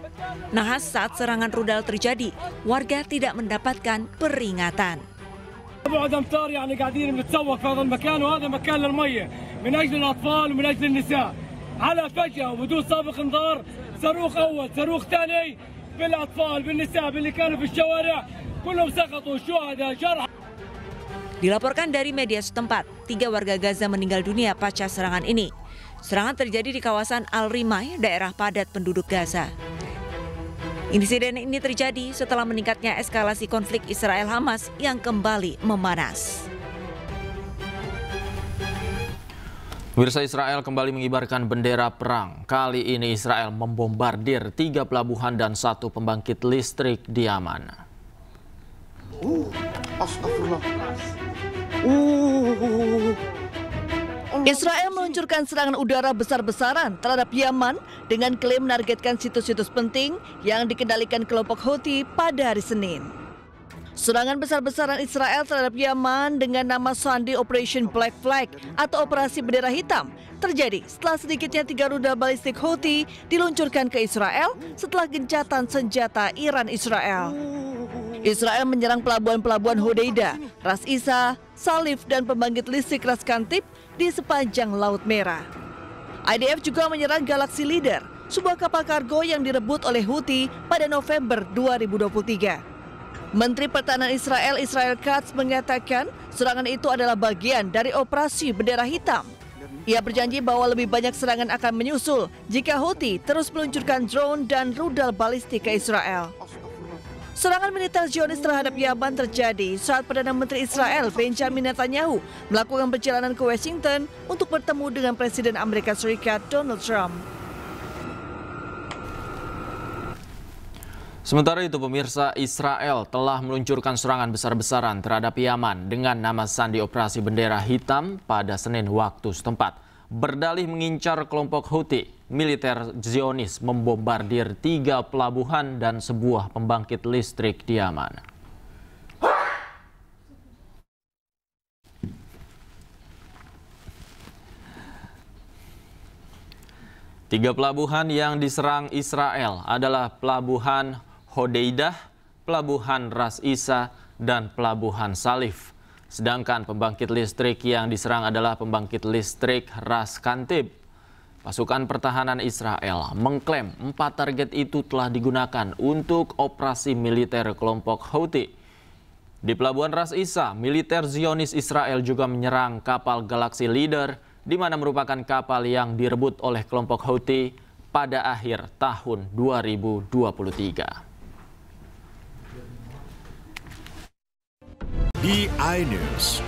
Nahas saat serangan rudal terjadi, warga tidak mendapatkan peringatan. بعد امتار يعني قاعدين بنتسوق في هذا المكان وهذا مكان للميه من اجل الاطفال ومن اجل النساء. على فجأة وبدون سابق انذار صاروخ أول صاروخ ثاني بالأطفال بالنساء باللي كانوا في الشوارع كلهم سقطوا شهداء جرحى. Dilaporkan dari media setempat, 3 warga Gaza meninggal dunia pasca serangan ini. Serangan terjadi di kawasan Al-Rimai, daerah padat penduduk Gaza. Insiden ini terjadi setelah meningkatnya eskalasi konflik Israel-Hamas yang kembali memanas. Pemirsa, Israel kembali mengibarkan bendera perang. Kali ini Israel membombardir 3 pelabuhan dan 1 pembangkit listrik di Yaman. Astagfirullah. Israel meluncurkan serangan udara besar-besaran terhadap Yaman dengan klaim menargetkan situs-situs penting yang dikendalikan kelompok Houthi pada hari Senin. Serangan besar-besaran Israel terhadap Yaman dengan nama sandi Operation Black Flag atau Operasi Bendera Hitam terjadi setelah sedikitnya 3 rudal balistik Houthi diluncurkan ke Israel setelah gencatan senjata Iran-Israel. Israel menyerang pelabuhan-pelabuhan Hodeidah, Ras Isa, Salif, dan pembangkit listrik Ras Kantib di sepanjang Laut Merah. IDF juga menyerang Galaxy Leader, sebuah kapal kargo yang direbut oleh Houthi pada November 2023. Menteri Pertahanan Israel, Israel Katz, mengatakan serangan itu adalah bagian dari operasi Bendera Hitam. Ia berjanji bahwa lebih banyak serangan akan menyusul jika Houthi terus meluncurkan drone dan rudal balistik ke Israel. Serangan militer Zionis terhadap Yaman terjadi saat Perdana Menteri Israel Benjamin Netanyahu melakukan perjalanan ke Washington untuk bertemu dengan Presiden Amerika Serikat Donald Trump. Sementara itu, pemirsa, Israel telah meluncurkan serangan besar-besaran terhadap Yaman dengan nama sandi Operasi Bendera Hitam pada Senin waktu setempat. Berdalih mengincar kelompok Houthi, militer Zionis membombardir 3 pelabuhan dan sebuah pembangkit listrik di Yaman. Tiga pelabuhan yang diserang Israel adalah Pelabuhan Hodeidah, Pelabuhan Ras Isa, dan Pelabuhan Salif. Sedangkan pembangkit listrik yang diserang adalah pembangkit listrik Ras Kantib. Pasukan pertahanan Israel mengklaim 4 target itu telah digunakan untuk operasi militer kelompok Houthi. Di Pelabuhan Ras Isa, militer Zionis Israel juga menyerang kapal Galaxy Leader, di mana merupakan kapal yang direbut oleh kelompok Houthi pada akhir tahun 2023. Di iNews.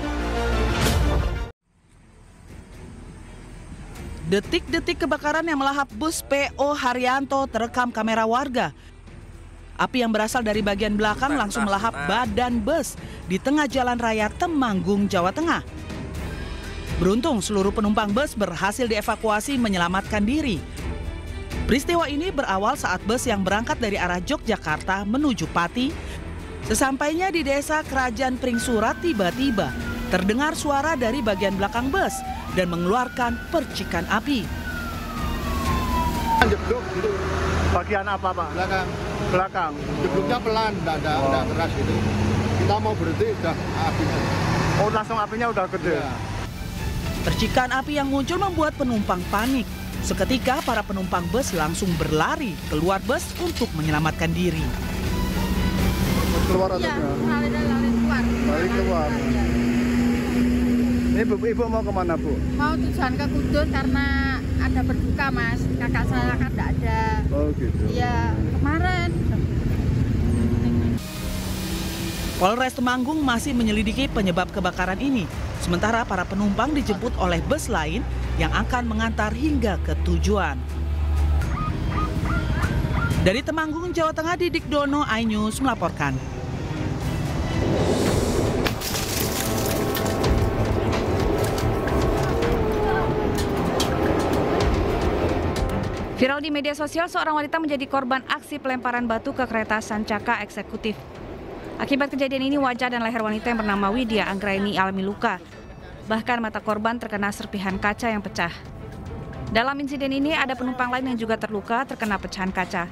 Detik-detik kebakaran yang melahap bus PO Haryanto terekam kamera warga. Api yang berasal dari bagian belakang langsung melahap badan bus di tengah jalan raya Temanggung, Jawa Tengah. Beruntung seluruh penumpang bus berhasil dievakuasi menyelamatkan diri. Peristiwa ini berawal saat bus yang berangkat dari arah Yogyakarta menuju Pati, sesampainya di desa Kerajaan Pringsurat tiba-tiba terdengar suara dari bagian belakang bus dan mengeluarkan percikan api. Jeblok itu bagian apa, Pak? Belakang. Belakang. Jebloknya pelan, enggak keras gitu. Kita mau berhenti udah apinya. Oh, langsung apinya udah gede. Ya. Percikan api yang muncul membuat penumpang panik. Seketika para penumpang bus langsung berlari keluar bus untuk menyelamatkan diri. Keluar atau lari keluar. Lari keluar. Ini ibu mau kemana, Bu? Mau tujuan ke Kudus karena ada berduka, Mas. Kakak saya kan tidak ada. Oh gitu. Iya, kemarin. Polres Temanggung masih menyelidiki penyebab kebakaran ini. Sementara para penumpang dijemput oleh bus lain yang akan mengantar hingga ke tujuan. Dari Temanggung, Jawa Tengah, Didik Dono, iNews melaporkan. Viral di media sosial, seorang wanita menjadi korban aksi pelemparan batu ke kereta Sancaka eksekutif. Akibat kejadian ini, wajah dan leher wanita yang bernama Widya Anggraini alami luka. Bahkan mata korban terkena serpihan kaca yang pecah. Dalam insiden ini ada penumpang lain yang juga terluka terkena pecahan kaca.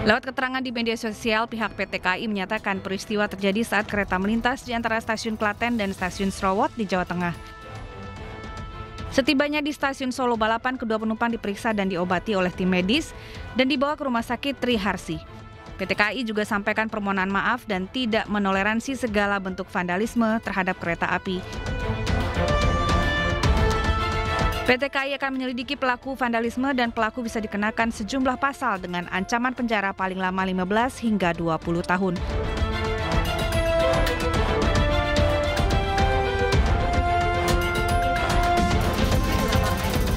Lewat keterangan di media sosial, pihak PT KAI menyatakan peristiwa terjadi saat kereta melintas di antara stasiun Klaten dan stasiun Srowot di Jawa Tengah. Setibanya di stasiun Solo Balapan, kedua penumpang diperiksa dan diobati oleh tim medis dan dibawa ke Rumah Sakit Triharsi. PT KAI juga sampaikan permohonan maaf dan tidak menoleransi segala bentuk vandalisme terhadap kereta api. PT KAI akan menyelidiki pelaku vandalisme dan pelaku bisa dikenakan sejumlah pasal dengan ancaman penjara paling lama 15 hingga 20 tahun.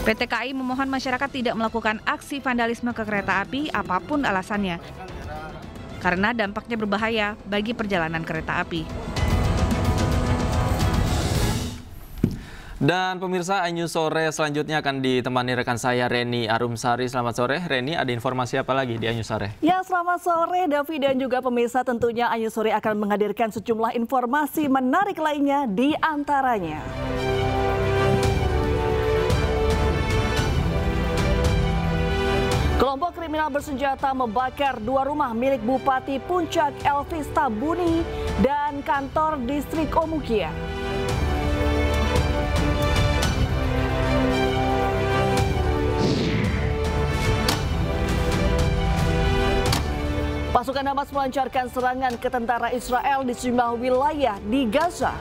PT KAI memohon masyarakat tidak melakukan aksi vandalisme ke kereta api apapun alasannya, karena dampaknya berbahaya bagi perjalanan kereta api. Dan pemirsa, iNews sore selanjutnya akan ditemani rekan saya Reni Arumsari. Selamat sore, Reni. Ada informasi apa lagi di iNews sore? Ya, selamat sore Davi dan juga pemirsa. Tentunya iNews sore akan menghadirkan sejumlah informasi menarik lainnya, di antaranya. Kelompok kriminal bersenjata membakar 2 rumah milik Bupati Puncak Elvis Tabuni dan kantor distrik Omukia. Pasukan Hamas melancarkan serangan ke tentara Israel di sejumlah wilayah di Gaza.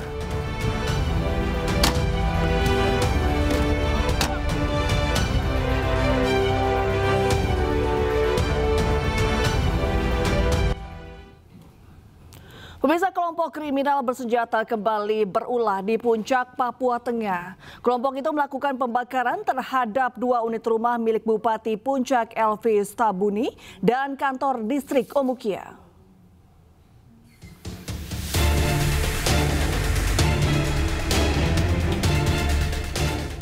Pemirsa, kelompok kriminal bersenjata kembali berulah di Puncak, Papua Tengah. Kelompok itu melakukan pembakaran terhadap 2 unit rumah milik Bupati Puncak Elvis Tabuni dan kantor distrik Omukia.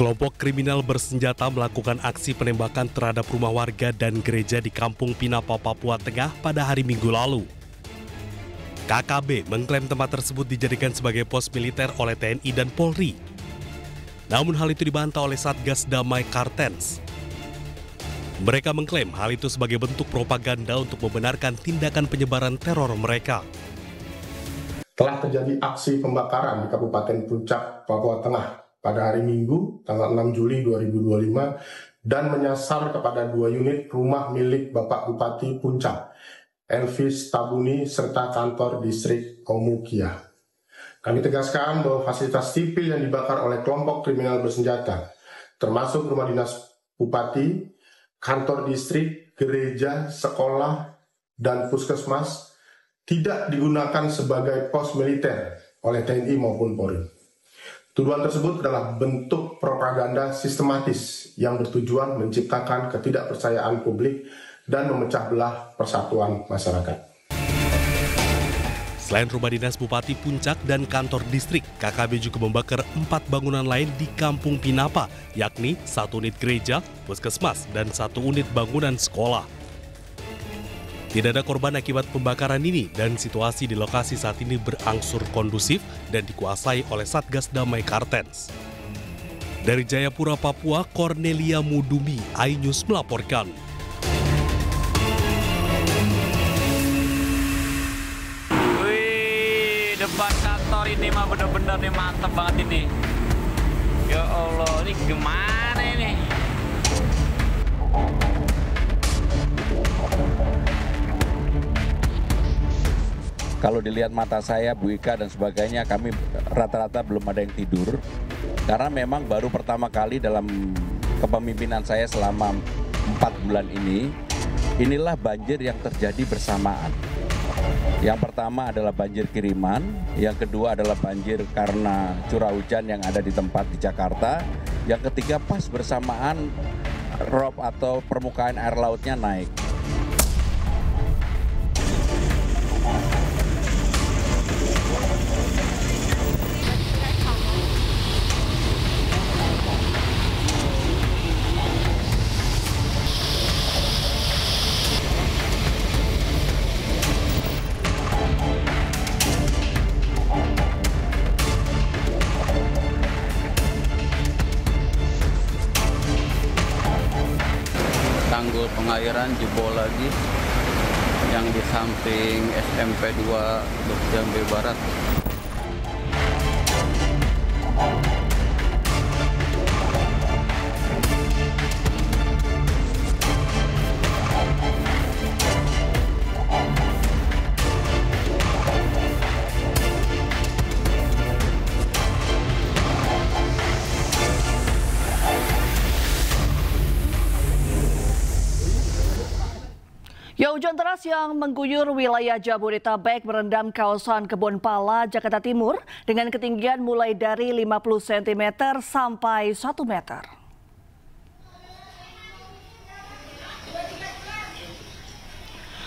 Kelompok kriminal bersenjata melakukan aksi penembakan terhadap rumah warga dan gereja di Kampung Pinapa, Papua Tengah pada hari Minggu lalu. KKB mengklaim tempat tersebut dijadikan sebagai pos militer oleh TNI dan Polri. Namun hal itu dibantah oleh Satgas Damai Kartens. Mereka mengklaim hal itu sebagai bentuk propaganda untuk membenarkan tindakan penyebaran teror mereka. Telah terjadi aksi pembakaran di Kabupaten Puncak, Papua Tengah pada hari Minggu, tanggal 6 Juli 2025, dan menyasar kepada 2 unit rumah milik Bapak Bupati Puncak, Elvis Tabuni, serta kantor distrik Omukia. Kami tegaskan bahwa fasilitas sipil yang dibakar oleh kelompok kriminal bersenjata, termasuk rumah dinas bupati, kantor distrik, gereja, sekolah, dan puskesmas, tidak digunakan sebagai pos militer oleh TNI maupun Polri. Tuduhan tersebut adalah bentuk propaganda sistematis yang bertujuan menciptakan ketidakpercayaan publik dan memecah belah persatuan masyarakat. Selain rumah dinas Bupati Puncak dan kantor distrik, KKB juga membakar 4 bangunan lain di Kampung Pinapa, yakni 1 unit gereja, puskesmas, dan 1 unit bangunan sekolah. Tidak ada korban akibat pembakaran ini dan situasi di lokasi saat ini berangsur kondusif dan dikuasai oleh Satgas Damai Kartens. Dari Jayapura, Papua, Cornelia Mudumi, iNews melaporkan. Depan kantor ini mah bener-bener nih mantep banget ini. Ya Allah, ini gimana ini? Kalau dilihat mata saya, Bu Ika dan sebagainya, kami rata-rata belum ada yang tidur. Karena memang baru pertama kali dalam kepemimpinan saya selama 4 bulan ini, inilah banjir yang terjadi bersamaan. Yang pertama adalah banjir kiriman, yang kedua adalah banjir karena curah hujan yang ada di tempat di Jakarta, yang ketiga pas bersamaan rob atau permukaan air lautnya naik. Tanggul pengairan jebol lagi yang di samping SMP 2 Jambi Barat. Ya, hujan deras yang mengguyur wilayah Jabodetabek merendam kawasan Kebon Pala, Jakarta Timur dengan ketinggian mulai dari 50 cm sampai 1 meter.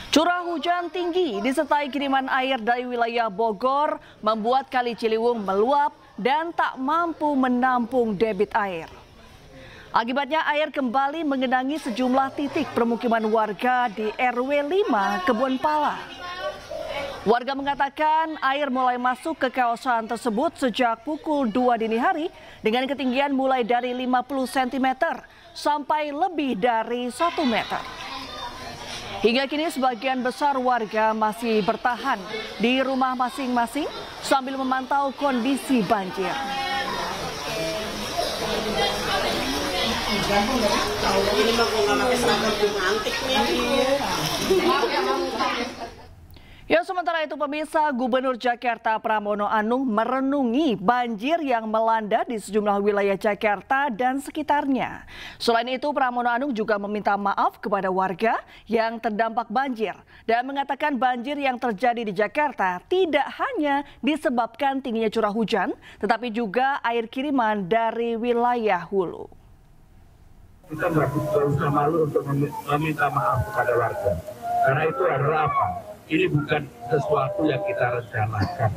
Curah hujan tinggi disertai kiriman air dari wilayah Bogor membuat Kali Ciliwung meluap dan tak mampu menampung debit air. Akibatnya air kembali mengenangi sejumlah titik permukiman warga di RW 5 Kebun Pala. Warga mengatakan air mulai masuk ke kawasan tersebut sejak pukul 2 dini hari dengan ketinggian mulai dari 50 cm sampai lebih dari 1 meter. Hingga kini sebagian besar warga masih bertahan di rumah masing-masing sambil memantau kondisi banjir. Ya, sementara itu pemirsa, Gubernur Jakarta Pramono Anung merenungi banjir yang melanda di sejumlah wilayah Jakarta dan sekitarnya. Selain itu, Pramono Anung juga meminta maaf kepada warga yang terdampak banjir dan mengatakan banjir yang terjadi di Jakarta tidak hanya disebabkan tingginya curah hujan, tetapi juga air kiriman dari wilayah hulu. Kita nggak usah malu untuk meminta maaf kepada warga, karena itu adalah apa? Ini bukan sesuatu yang kita rencanakan.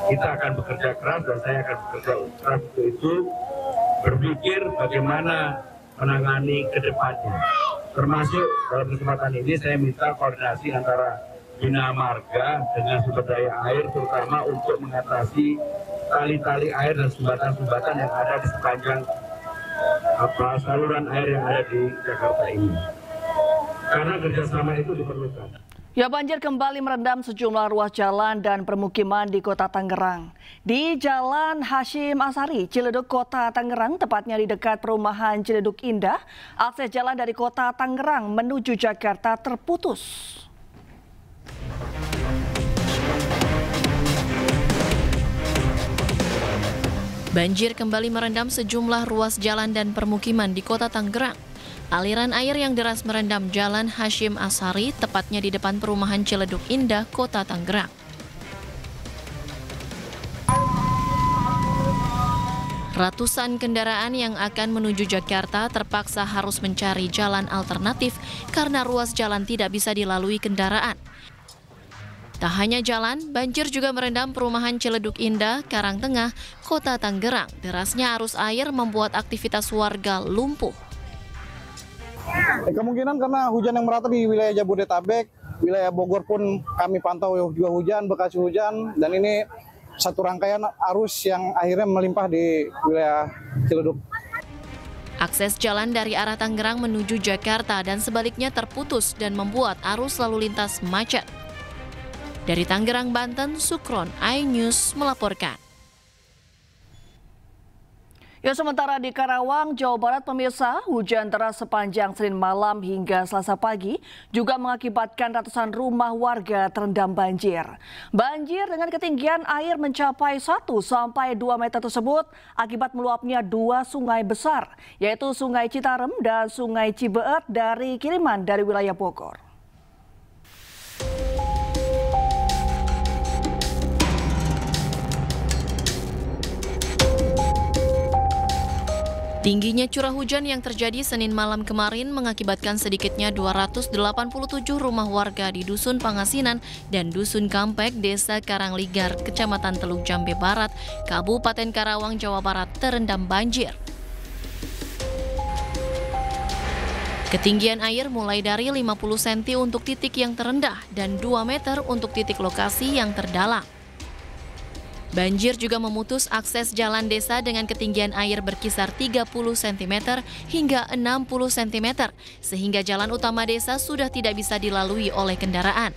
Kita akan bekerja keras dan saya akan bekerja keras untuk itu, berpikir bagaimana menangani ke depannya. Termasuk dalam kesempatan ini saya minta koordinasi antara Bina Marga dengan sumber daya air, terutama untuk mengatasi tali-tali air dan sumbatan-sumbatan yang ada di sepanjang saluran air yang ada di Jakarta ini. Karena kerjasama itu diperlukan. Ya, banjir kembali merendam sejumlah ruas jalan dan permukiman di Kota Tangerang. Di Jalan Hashim Asari, Ciledug, Kota Tangerang, tepatnya di dekat perumahan Ciledug Indah, akses jalan dari Kota Tangerang menuju Jakarta terputus. Banjir kembali merendam sejumlah ruas jalan dan permukiman di Kota Tangerang. Aliran air yang deras merendam Jalan Hashim Asari, tepatnya di depan perumahan Ciledug Indah, Kota Tangerang. Ratusan kendaraan yang akan menuju Jakarta terpaksa harus mencari jalan alternatif karena ruas jalan tidak bisa dilalui kendaraan. Tak hanya jalan, banjir juga merendam perumahan Ciledug Indah, Karangtengah, Kota Tangerang. Derasnya arus air membuat aktivitas warga lumpuh. Kemungkinan karena hujan yang merata di wilayah Jabodetabek, wilayah Bogor pun kami pantau juga hujan, Bekasi hujan, dan ini satu rangkaian arus yang akhirnya melimpah di wilayah Ciledug. Akses jalan dari arah Tangerang menuju Jakarta dan sebaliknya terputus dan membuat arus lalu lintas macet. Dari Tangerang, Banten, Sukron, iNews melaporkan. Ya, sementara di Karawang, Jawa Barat, pemirsa, hujan deras sepanjang Senin malam hingga Selasa pagi juga mengakibatkan ratusan rumah warga terendam banjir. Banjir dengan ketinggian air mencapai 1 sampai 2 meter tersebut akibat meluapnya 2 sungai besar, yaitu Sungai Citarum dan Sungai Cibeet dari kiriman dari wilayah Bogor. Tingginya curah hujan yang terjadi Senin malam kemarin mengakibatkan sedikitnya 287 rumah warga di Dusun Pangasinan dan Dusun Kampek, Desa Karangligar, Kecamatan Teluk Jambe Barat, Kabupaten Karawang, Jawa Barat terendam banjir. Ketinggian air mulai dari 50 cm untuk titik yang terendah dan 2 meter untuk titik lokasi yang terdalam. Banjir juga memutus akses jalan desa dengan ketinggian air berkisar 30 cm hingga 60 cm, sehingga jalan utama desa sudah tidak bisa dilalui oleh kendaraan.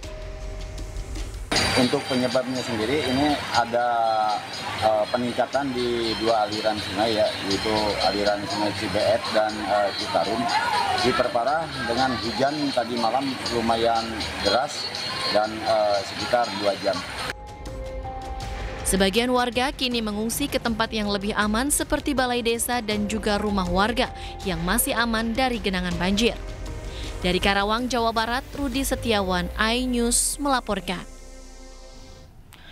Untuk penyebabnya sendiri ini ada peningkatan di 2 aliran sungai, ya, yaitu aliran Sungai Cibeet dan Citarum. Diperparah dengan hujan tadi malam lumayan deras dan sekitar 2 jam. Sebagian warga kini mengungsi ke tempat yang lebih aman seperti balai desa dan juga rumah warga yang masih aman dari genangan banjir. Dari Karawang, Jawa Barat, Rudi Setiawan, iNews melaporkan.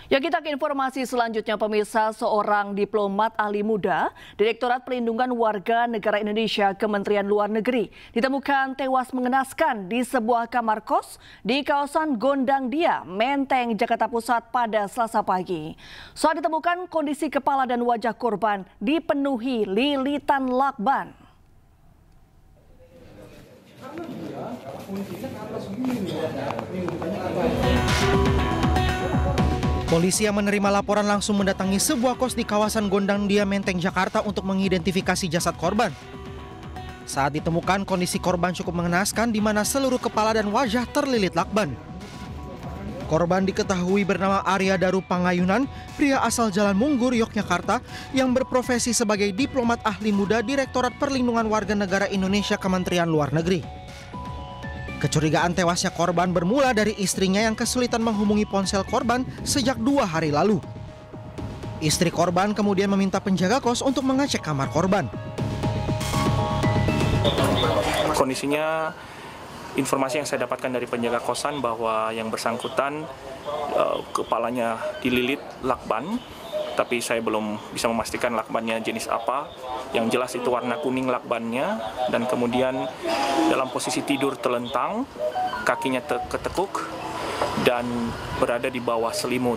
Ya, kita ke informasi selanjutnya, pemirsa. Seorang diplomat ahli muda Direktorat Perlindungan Warga Negara Indonesia Kementerian Luar Negeri ditemukan tewas mengenaskan di sebuah kamar kos di kawasan Gondang Dia, Menteng, Jakarta Pusat pada Selasa pagi. Saat ditemukan, kondisi kepala dan wajah korban dipenuhi lilitan lakban. Polisi yang menerima laporan langsung mendatangi sebuah kos di kawasan Gondang Dia, Menteng, Jakarta untuk mengidentifikasi jasad korban. Saat ditemukan, kondisi korban cukup mengenaskan di mana seluruh kepala dan wajah terlilit lakban. Korban diketahui bernama Arya Daru Pangayunan, pria asal Jalan Munggur, Yogyakarta, yang berprofesi sebagai diplomat ahli muda Direktorat Perlindungan Warga Negara Indonesia Kementerian Luar Negeri. Kecurigaan tewasnya korban bermula dari istrinya yang kesulitan menghubungi ponsel korban sejak 2 hari lalu. Istri korban kemudian meminta penjaga kos untuk mengecek kamar korban. Kondisinya, informasi yang saya dapatkan dari penjaga kosan bahwa yang bersangkutan kepalanya dililit lakban, tapi saya belum bisa memastikan lakbannya jenis apa. Yang jelas itu warna kuning lakbannya, dan kemudian dalam posisi tidur telentang, kakinya ketekuk dan berada di bawah selimut.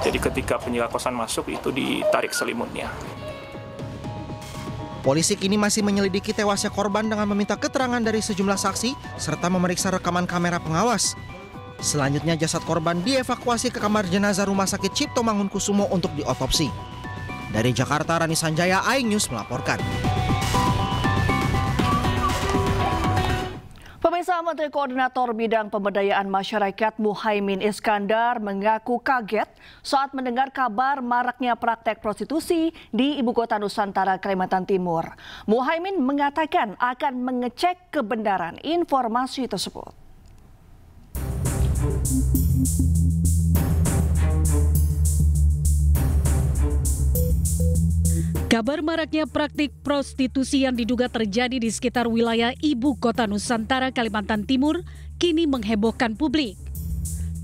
Jadi ketika penjaga kosan masuk itu ditarik selimutnya. Polisi kini masih menyelidiki tewasnya korban dengan meminta keterangan dari sejumlah saksi serta memeriksa rekaman kamera pengawas. Selanjutnya jasad korban dievakuasi ke kamar jenazah Rumah Sakit Cipto Mangunkusumo untuk diotopsi. Dari Jakarta, Rani Sanjaya, iNews melaporkan. Pemirsa, Menteri Koordinator Bidang Pemberdayaan Masyarakat Muhaimin Iskandar mengaku kaget saat mendengar kabar maraknya praktek prostitusi di Ibu Kota Nusantara, Kalimantan Timur. Muhaimin mengatakan akan mengecek kebenaran informasi tersebut. Kabar maraknya praktik prostitusi yang diduga terjadi di sekitar wilayah Ibu Kota Nusantara, Kalimantan Timur, kini menghebohkan publik.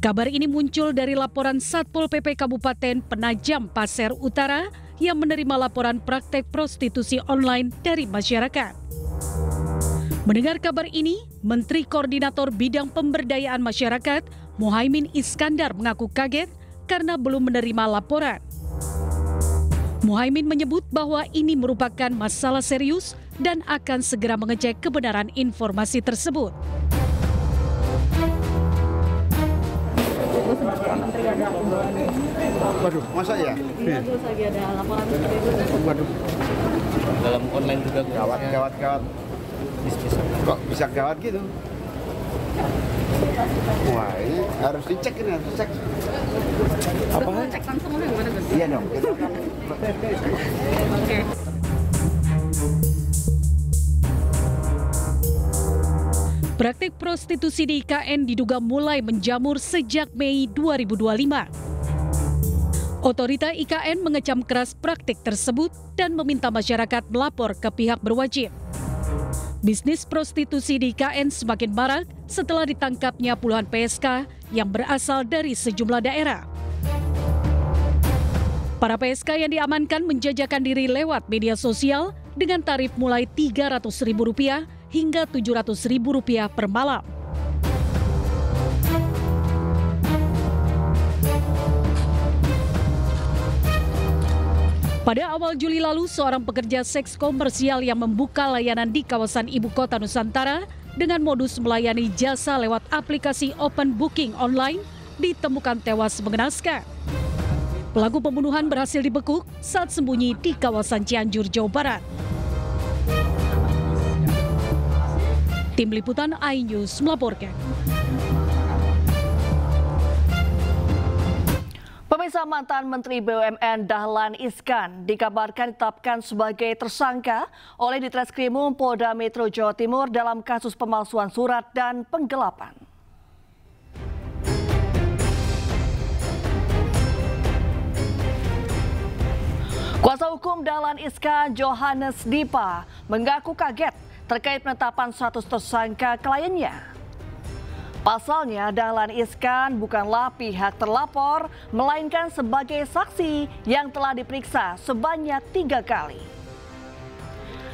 Kabar ini muncul dari laporan Satpol PP Kabupaten Penajam Pasir Utara yang menerima laporan praktek prostitusi online dari masyarakat. Mendengar kabar ini, Menteri Koordinator Bidang Pemberdayaan Masyarakat Muhaimin Iskandar mengaku kaget karena belum menerima laporan. Muhaimin menyebut bahwa ini merupakan masalah serius dan akan segera mengecek kebenaran informasi tersebut. Waduh, masa ya? Iya, terus lagi ada laporan seperti itu. Waduh. Dalam online juga gawat. Kok bisa gawat gitu? Wah, ini harus dicek, Apa? Cek langsung oleh gimana? Iya dong. Oke. Praktik prostitusi di IKN diduga mulai menjamur sejak Mei 2025. Otorita IKN mengecam keras praktik tersebut dan meminta masyarakat melapor ke pihak berwajib. Bisnis prostitusi di IKN semakin marak setelah ditangkapnya puluhan PSK yang berasal dari sejumlah daerah. Para PSK yang diamankan menjajakan diri lewat media sosial dengan tarif mulai Rp300.000 hingga Rp700.000 per malam. Pada awal Juli lalu, seorang pekerja seks komersial yang membuka layanan di kawasan Ibu Kota Nusantara dengan modus melayani jasa lewat aplikasi open booking online ditemukan tewas mengenaskan. Pelaku pembunuhan berhasil dibekuk saat sembunyi di kawasan Cianjur, Jawa Barat. Tim Liputan iNews melaporkan. Pemirsa, mantan Menteri BUMN Dahlan Iskan dikabarkan ditetapkan sebagai tersangka oleh Ditreskrimum Polda Metro Jawa Timur dalam kasus pemalsuan surat dan penggelapan. Kuasa hukum Dahlan Iskan, Johannes Dipa, mengaku kaget terkait penetapan status tersangka kliennya. Pasalnya, Dahlan Iskan bukanlah pihak terlapor, melainkan sebagai saksi yang telah diperiksa sebanyak 3 kali.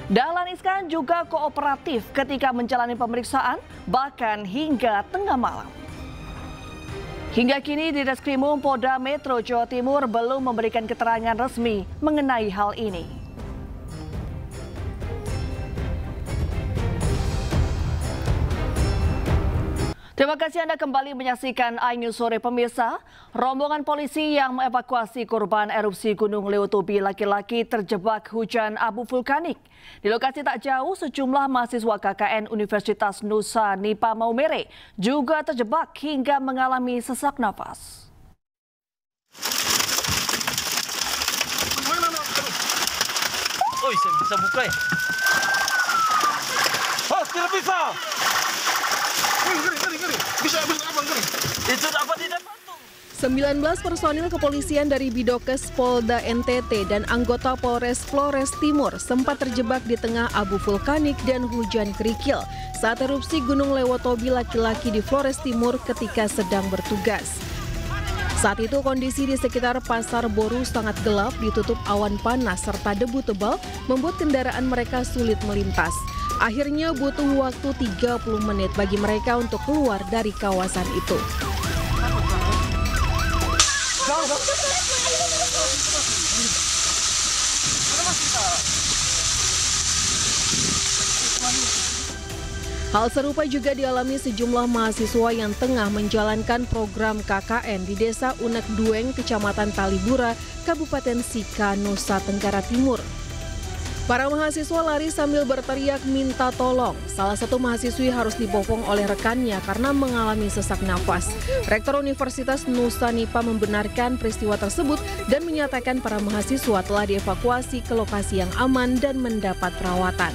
Dahlan Iskan juga kooperatif ketika menjalani pemeriksaan, bahkan hingga tengah malam. Hingga kini di Reskrimum Polda Metro Jawa Timur belum memberikan keterangan resmi mengenai hal ini. Terima kasih Anda kembali menyaksikan iNews Sore pemirsa. Rombongan polisi yang mengevakuasi korban erupsi Gunung Lewotobi laki-laki terjebak hujan abu vulkanik. Di lokasi tak jauh, sejumlah mahasiswa KKN Universitas Nusa Nipah Maumere juga terjebak hingga mengalami sesak nafas. Oh, bisa buka ya? Oh, tidak bisa. Bisa abang gini. Itu dapat tidak patung. 19 personil kepolisian dari Bidokes Polda NTT dan anggota Polres Flores Timur sempat terjebak di tengah abu vulkanik dan hujan kerikil saat erupsi Gunung Lewotobi laki-laki di Flores Timur ketika sedang bertugas. Saat itu kondisi di sekitar Pasar Boru sangat gelap, ditutup awan panas serta debu tebal membuat kendaraan mereka sulit melintas. Akhirnya butuh waktu 30 menit bagi mereka untuk keluar dari kawasan itu. Hal serupa juga dialami sejumlah mahasiswa yang tengah menjalankan program KKN di Desa Unek Dueng, Kecamatan Talibura, Kabupaten Sika, Nusa Tenggara Timur. Para mahasiswa lari sambil berteriak minta tolong. Salah satu mahasiswi harus dibopong oleh rekannya karena mengalami sesak nafas. Rektor Universitas Nusa Nipah membenarkan peristiwa tersebut dan menyatakan para mahasiswa telah dievakuasi ke lokasi yang aman dan mendapat perawatan.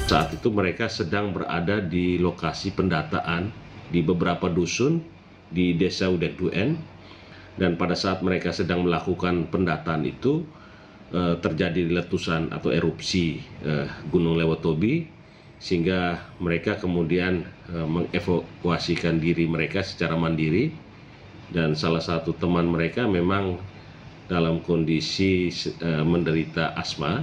Saat itu mereka sedang berada di lokasi pendataan di beberapa dusun di Desa Unek Dueng, dan pada saat mereka sedang melakukan pendataan itu terjadi letusan atau erupsi Gunung Lewotobi, sehingga mereka kemudian mengevakuasikan diri mereka secara mandiri, dan salah satu teman mereka memang dalam kondisi menderita asma.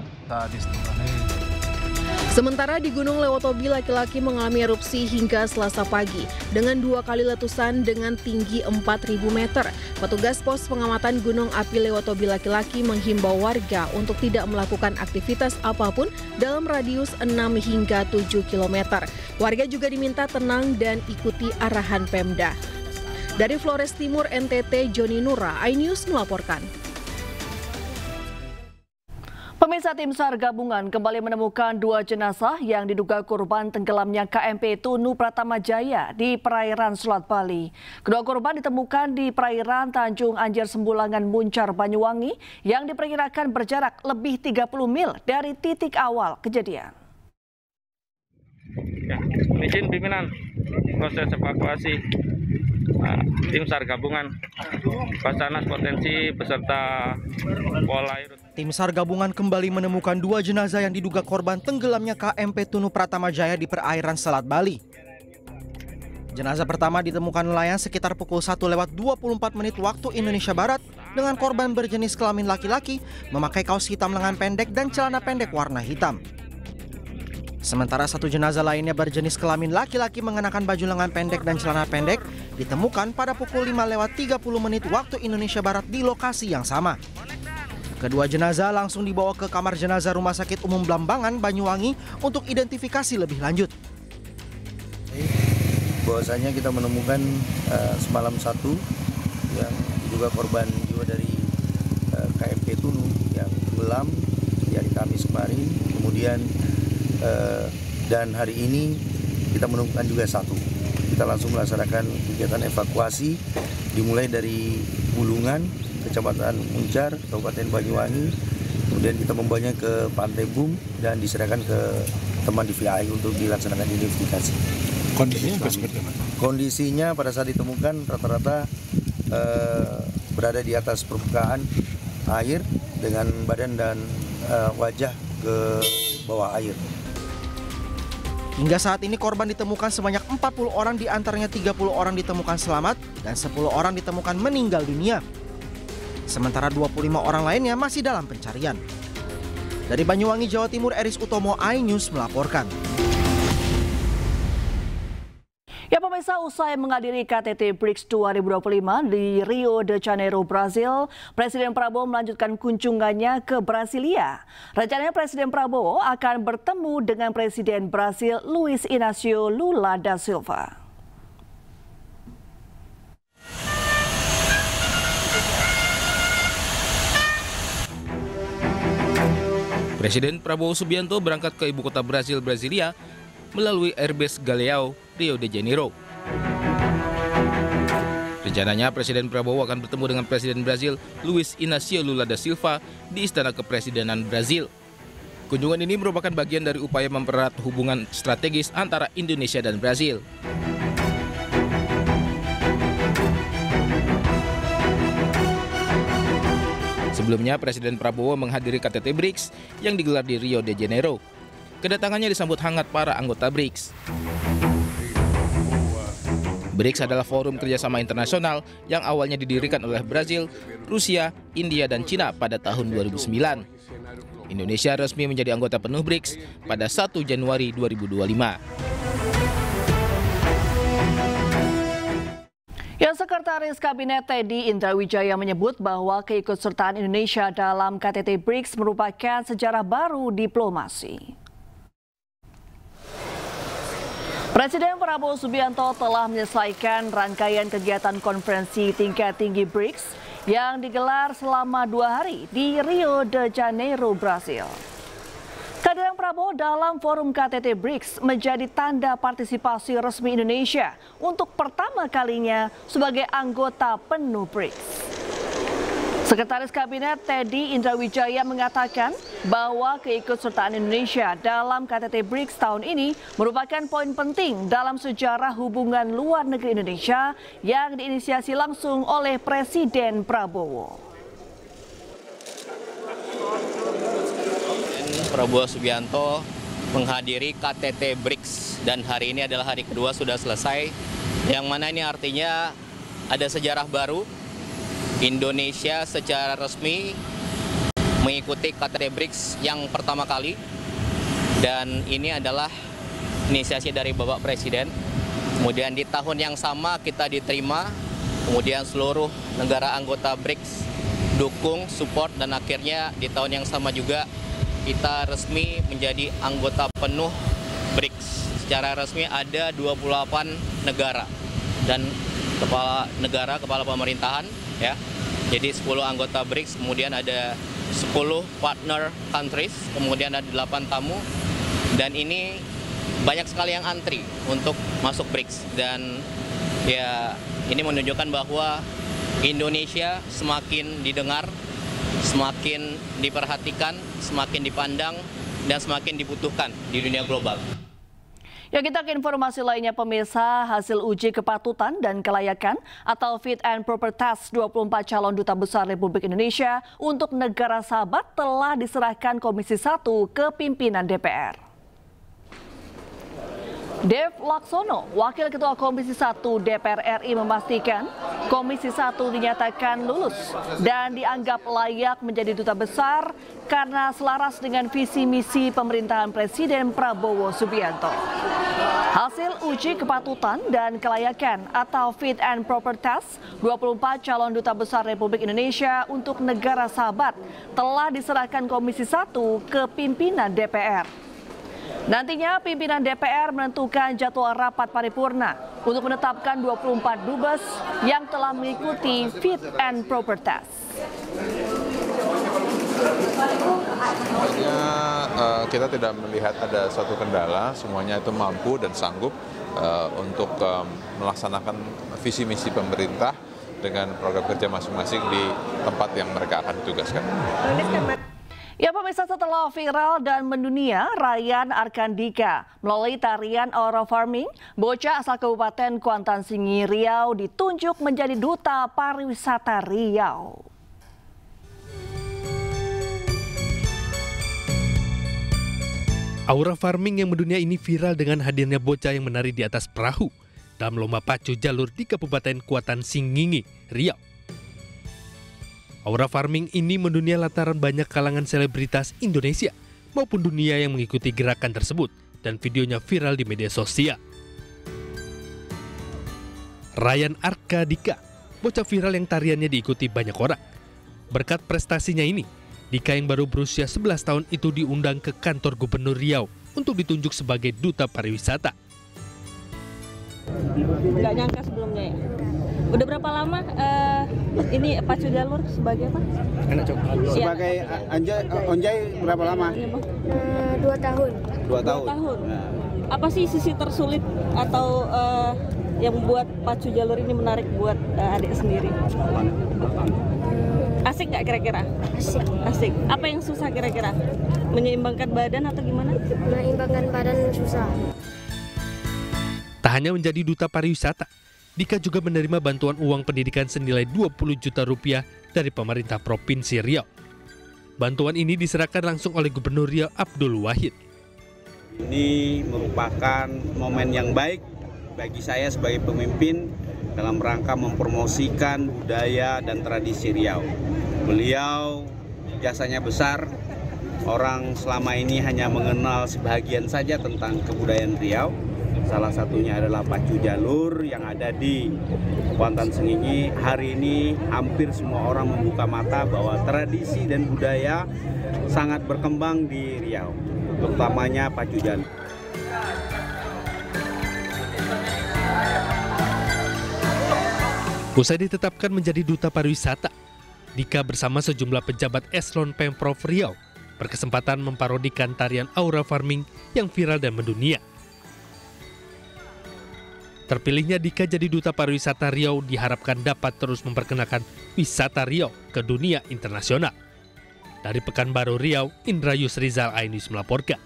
Sementara di Gunung Lewotobi laki-laki mengalami erupsi hingga Selasa pagi dengan 2 kali letusan dengan tinggi 4.000 meter. Petugas pos pengamatan Gunung Api Lewotobi laki-laki menghimbau warga untuk tidak melakukan aktivitas apapun dalam radius 6 hingga 7 km. Warga juga diminta tenang dan ikuti arahan Pemda. Dari Flores Timur NTT, Joni Nura, iNews melaporkan. Pemirsa, tim SAR gabungan kembali menemukan 2 jenazah yang diduga korban tenggelamnya KMP Tunu Pratama Jaya di perairan Selat Bali. Kedua korban ditemukan di perairan Tanjung Anjir Sembulangan Muncar, Banyuwangi yang diperkirakan berjarak lebih 30 mil dari titik awal kejadian. Ya, izin pimpinan proses evakuasi tim SAR gabungan Basarnas Potensi beserta Polairut. Tim SAR gabungan kembali menemukan 2 jenazah yang diduga korban tenggelamnya KMP Tunu Pratama Jaya di perairan Selat Bali. Jenazah pertama ditemukan nelayan sekitar pukul 1:24 waktu Indonesia Barat dengan korban berjenis kelamin laki-laki memakai kaos hitam lengan pendek dan celana pendek warna hitam. Sementara 1 jenazah lainnya berjenis kelamin laki-laki mengenakan baju lengan pendek dan celana pendek ditemukan pada pukul 5:30 waktu Indonesia Barat di lokasi yang sama. Kedua jenazah langsung dibawa ke kamar jenazah Rumah Sakit Umum Blambangan, Banyuwangi untuk identifikasi lebih lanjut. Bahwasanya kita menemukan semalam 1 yang diduga korban jiwa dari KMP Tunu yang tenggelam di hari Kamis kemarin. Kemudian dan hari ini kita menemukan juga 1. Kita langsung melaksanakan kegiatan evakuasi dimulai dari Bulungan, Kecamatan Muncar, Kabupaten Banyuwangi. Kemudian kita membawanya ke Pantai Bum dan diserahkan ke teman DVI untuk dilaksanakan identifikasi. Kondisinya seperti apa? Kondisinya pada saat ditemukan rata-rata berada di atas permukaan air dengan badan dan wajah ke bawah air. Hingga saat ini korban ditemukan sebanyak 40 orang, di antaranya 30 orang ditemukan selamat dan 10 orang ditemukan meninggal dunia. Sementara 25 orang lainnya masih dalam pencarian. Dari Banyuwangi, Jawa Timur, Eris Utomo, iNews melaporkan. Ya pemirsa, usai menghadiri KTT BRICS 2025 di Rio de Janeiro, Brasil, Presiden Prabowo melanjutkan kunjungannya ke Brasilia. Rencananya Presiden Prabowo akan bertemu dengan Presiden Brasil Luiz Inácio Lula da Silva. Presiden Prabowo Subianto berangkat ke ibu kota Brasil, Brasilia, melalui Airbase Galeão, Rio de Janeiro. Rencananya Presiden Prabowo akan bertemu dengan Presiden Brasil Luiz Inácio Lula da Silva di Istana Kepresidenan Brasil. Kunjungan ini merupakan bagian dari upaya mempererat hubungan strategis antara Indonesia dan Brasil. Sebelumnya, Presiden Prabowo menghadiri KTT BRICS yang digelar di Rio de Janeiro. Kedatangannya disambut hangat para anggota BRICS. BRICS adalah forum kerjasama internasional yang awalnya didirikan oleh Brasil, Rusia, India, dan Cina pada tahun 2009. Indonesia resmi menjadi anggota penuh BRICS pada 1 Januari 2025. Ya, Sekretaris Kabinet Teddy Indrawijaya menyebut bahwa keikutsertaan Indonesia dalam KTT BRICS merupakan sejarah baru diplomasi. Presiden Prabowo Subianto telah menyelesaikan rangkaian kegiatan konferensi tingkat tinggi BRICS yang digelar selama 2 hari di Rio de Janeiro, Brasil. Kehadiran Prabowo dalam forum KTT BRICS menjadi tanda partisipasi resmi Indonesia untuk pertama kalinya sebagai anggota penuh BRICS. Sekretaris Kabinet Teddy Indrawijaya mengatakan bahwa keikutsertaan Indonesia dalam KTT BRICS tahun ini merupakan poin penting dalam sejarah hubungan luar negeri Indonesia yang diinisiasi langsung oleh Presiden Prabowo. Prabowo Subianto menghadiri KTT BRICS dan hari ini adalah hari kedua sudah selesai, yang mana ini artinya ada sejarah baru. Indonesia secara resmi mengikuti KTT BRICS yang pertama kali, dan ini adalah inisiasi dari Bapak Presiden. Kemudian di tahun yang sama kita diterima, kemudian seluruh negara anggota BRICS dukung, support, dan akhirnya di tahun yang sama juga kita resmi menjadi anggota penuh BRICS. Secara resmi ada 28 negara dan kepala pemerintahan, ya. Jadi 10 anggota BRICS, kemudian ada 10 partner countries, kemudian ada 8 tamu, dan ini banyak sekali yang antri untuk masuk BRICS. Dan ya, ini menunjukkan bahwa Indonesia semakin didengar, semakin diperhatikan, semakin dipandang, dan semakin dibutuhkan di dunia global. Ya, kita ke informasi lainnya pemirsa. Hasil uji kepatutan dan kelayakan atau Fit and Proper Test 24 calon duta besar Republik Indonesia untuk negara sahabat telah diserahkan Komisi 1 ke pimpinan DPR. Dev Laksono, Wakil Ketua Komisi 1 DPR RI memastikan Komisi 1 dinyatakan lulus dan dianggap layak menjadi duta besar karena selaras dengan visi misi pemerintahan Presiden Prabowo Subianto. Hasil uji kepatutan dan kelayakan atau Fit and Proper Test 24 calon duta besar Republik Indonesia untuk negara sahabat telah diserahkan Komisi 1 ke pimpinan DPR. Nantinya pimpinan DPR menentukan jadwal rapat paripurna untuk menetapkan 24 dubes yang telah mengikuti Fit and Proper Test. Kita tidak melihat ada suatu kendala, semuanya itu mampu dan sanggup untuk melaksanakan visi misi pemerintah dengan program kerja masing-masing di tempat yang mereka akan ditugaskan. Ya pemirsa, setelah viral dan mendunia, Ryan Arkandika melalui tarian Aura Farming, bocah asal Kabupaten Kuantan Sengi, Riau ditunjuk menjadi duta pariwisata Riau. Aura farming yang mendunia ini viral dengan hadirnya bocah yang menari di atas perahu dalam lomba pacu jalur di Kabupaten Kuantan Singgingi, Riau. Aura farming ini mendunia lantaran banyak kalangan selebritas Indonesia maupun dunia yang mengikuti gerakan tersebut dan videonya viral di media sosial. Ryan Arkadika, bocah viral yang tariannya diikuti banyak orang. Berkat prestasinya ini, Dika yang baru berusia 11 tahun itu diundang ke kantor Gubernur Riau untuk ditunjuk sebagai duta pariwisata. Nggak nyangka sebelumnya ya. Udah berapa lama ini pacu jalur sebagai apa? Sebagai onjai berapa lama? 2 tahun. 2 tahun. Apa sih sisi tersulit atau yang membuat pacu jalur ini menarik buat adik sendiri? Asik nggak kira-kira? Asik. Asik. Apa yang susah kira-kira? Menyeimbangkan badan atau gimana? Menyeimbangkan badan susah. Tak hanya menjadi duta pariwisata, Dika juga menerima bantuan uang pendidikan senilai 20 juta rupiah dari pemerintah Provinsi Riau. Bantuan ini diserahkan langsung oleh Gubernur Riau Abdul Wahid. Ini merupakan momen yang baik bagi saya sebagai pemimpin dalam rangka mempromosikan budaya dan tradisi Riau. Beliau jasanya besar, orang selama ini hanya mengenal sebahagian saja tentang kebudayaan Riau. Salah satunya adalah pacu jalur yang ada di Kuantan Singgingi. Hari ini hampir semua orang membuka mata bahwa tradisi dan budaya sangat berkembang di Riau, terutamanya pacu jalur. Usai ditetapkan menjadi duta pariwisata, Dika bersama sejumlah pejabat eselon Pemprov Riau berkesempatan memparodikan tarian aura farming yang viral dan mendunia. Terpilihnya Dika jadi duta pariwisata Riau diharapkan dapat terus memperkenalkan wisata Riau ke dunia internasional. Dari Pekanbaru Riau, Indra Yusrizal, iNews melaporkan.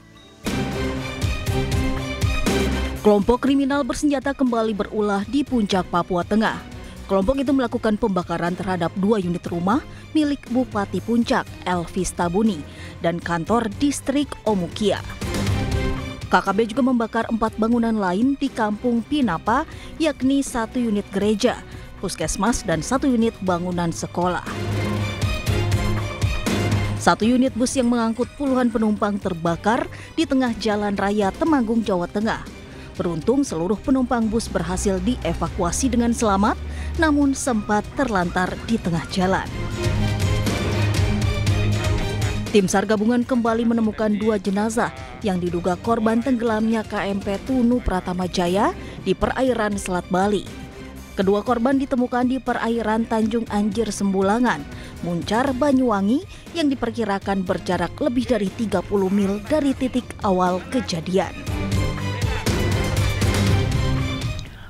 Kelompok kriminal bersenjata kembali berulah di Puncak, Papua Tengah. Kelompok itu melakukan pembakaran terhadap 2 unit rumah milik Bupati Puncak, Elvis Tabuni, dan kantor distrik Omukia. KKB juga membakar 4 bangunan lain di Kampung Pinapa, yakni 1 unit gereja, puskesmas, dan 1 unit bangunan sekolah. 1 unit bus yang mengangkut puluhan penumpang terbakar di tengah jalan raya Temanggung, Jawa Tengah. Beruntung seluruh penumpang bus berhasil dievakuasi dengan selamat, namun sempat terlantar di tengah jalan. Tim SAR gabungan kembali menemukan 2 jenazah yang diduga korban tenggelamnya KMP Tunu Pratama Jaya di perairan Selat Bali. Kedua korban ditemukan di perairan Tanjung Anjir Sembulangan, Muncar, Banyuwangi yang diperkirakan berjarak lebih dari 30 mil dari titik awal kejadian.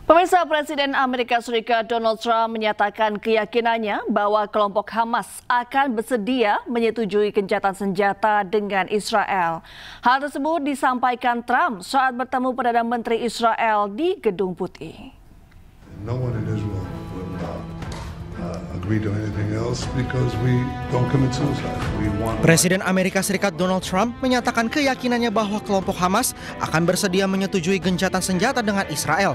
Pemirsa, Presiden Amerika Serikat Donald Trump menyatakan keyakinannya bahwa kelompok Hamas akan bersedia menyetujui gencatan senjata dengan Israel. Hal tersebut disampaikan Trump saat bertemu Perdana Menteri Israel di Gedung Putih. No one in Israel will agree to anything else because we don't commit suicide. Presiden Amerika Serikat Donald Trump menyatakan keyakinannya bahwa kelompok Hamas akan bersedia menyetujui gencatan senjata dengan Israel.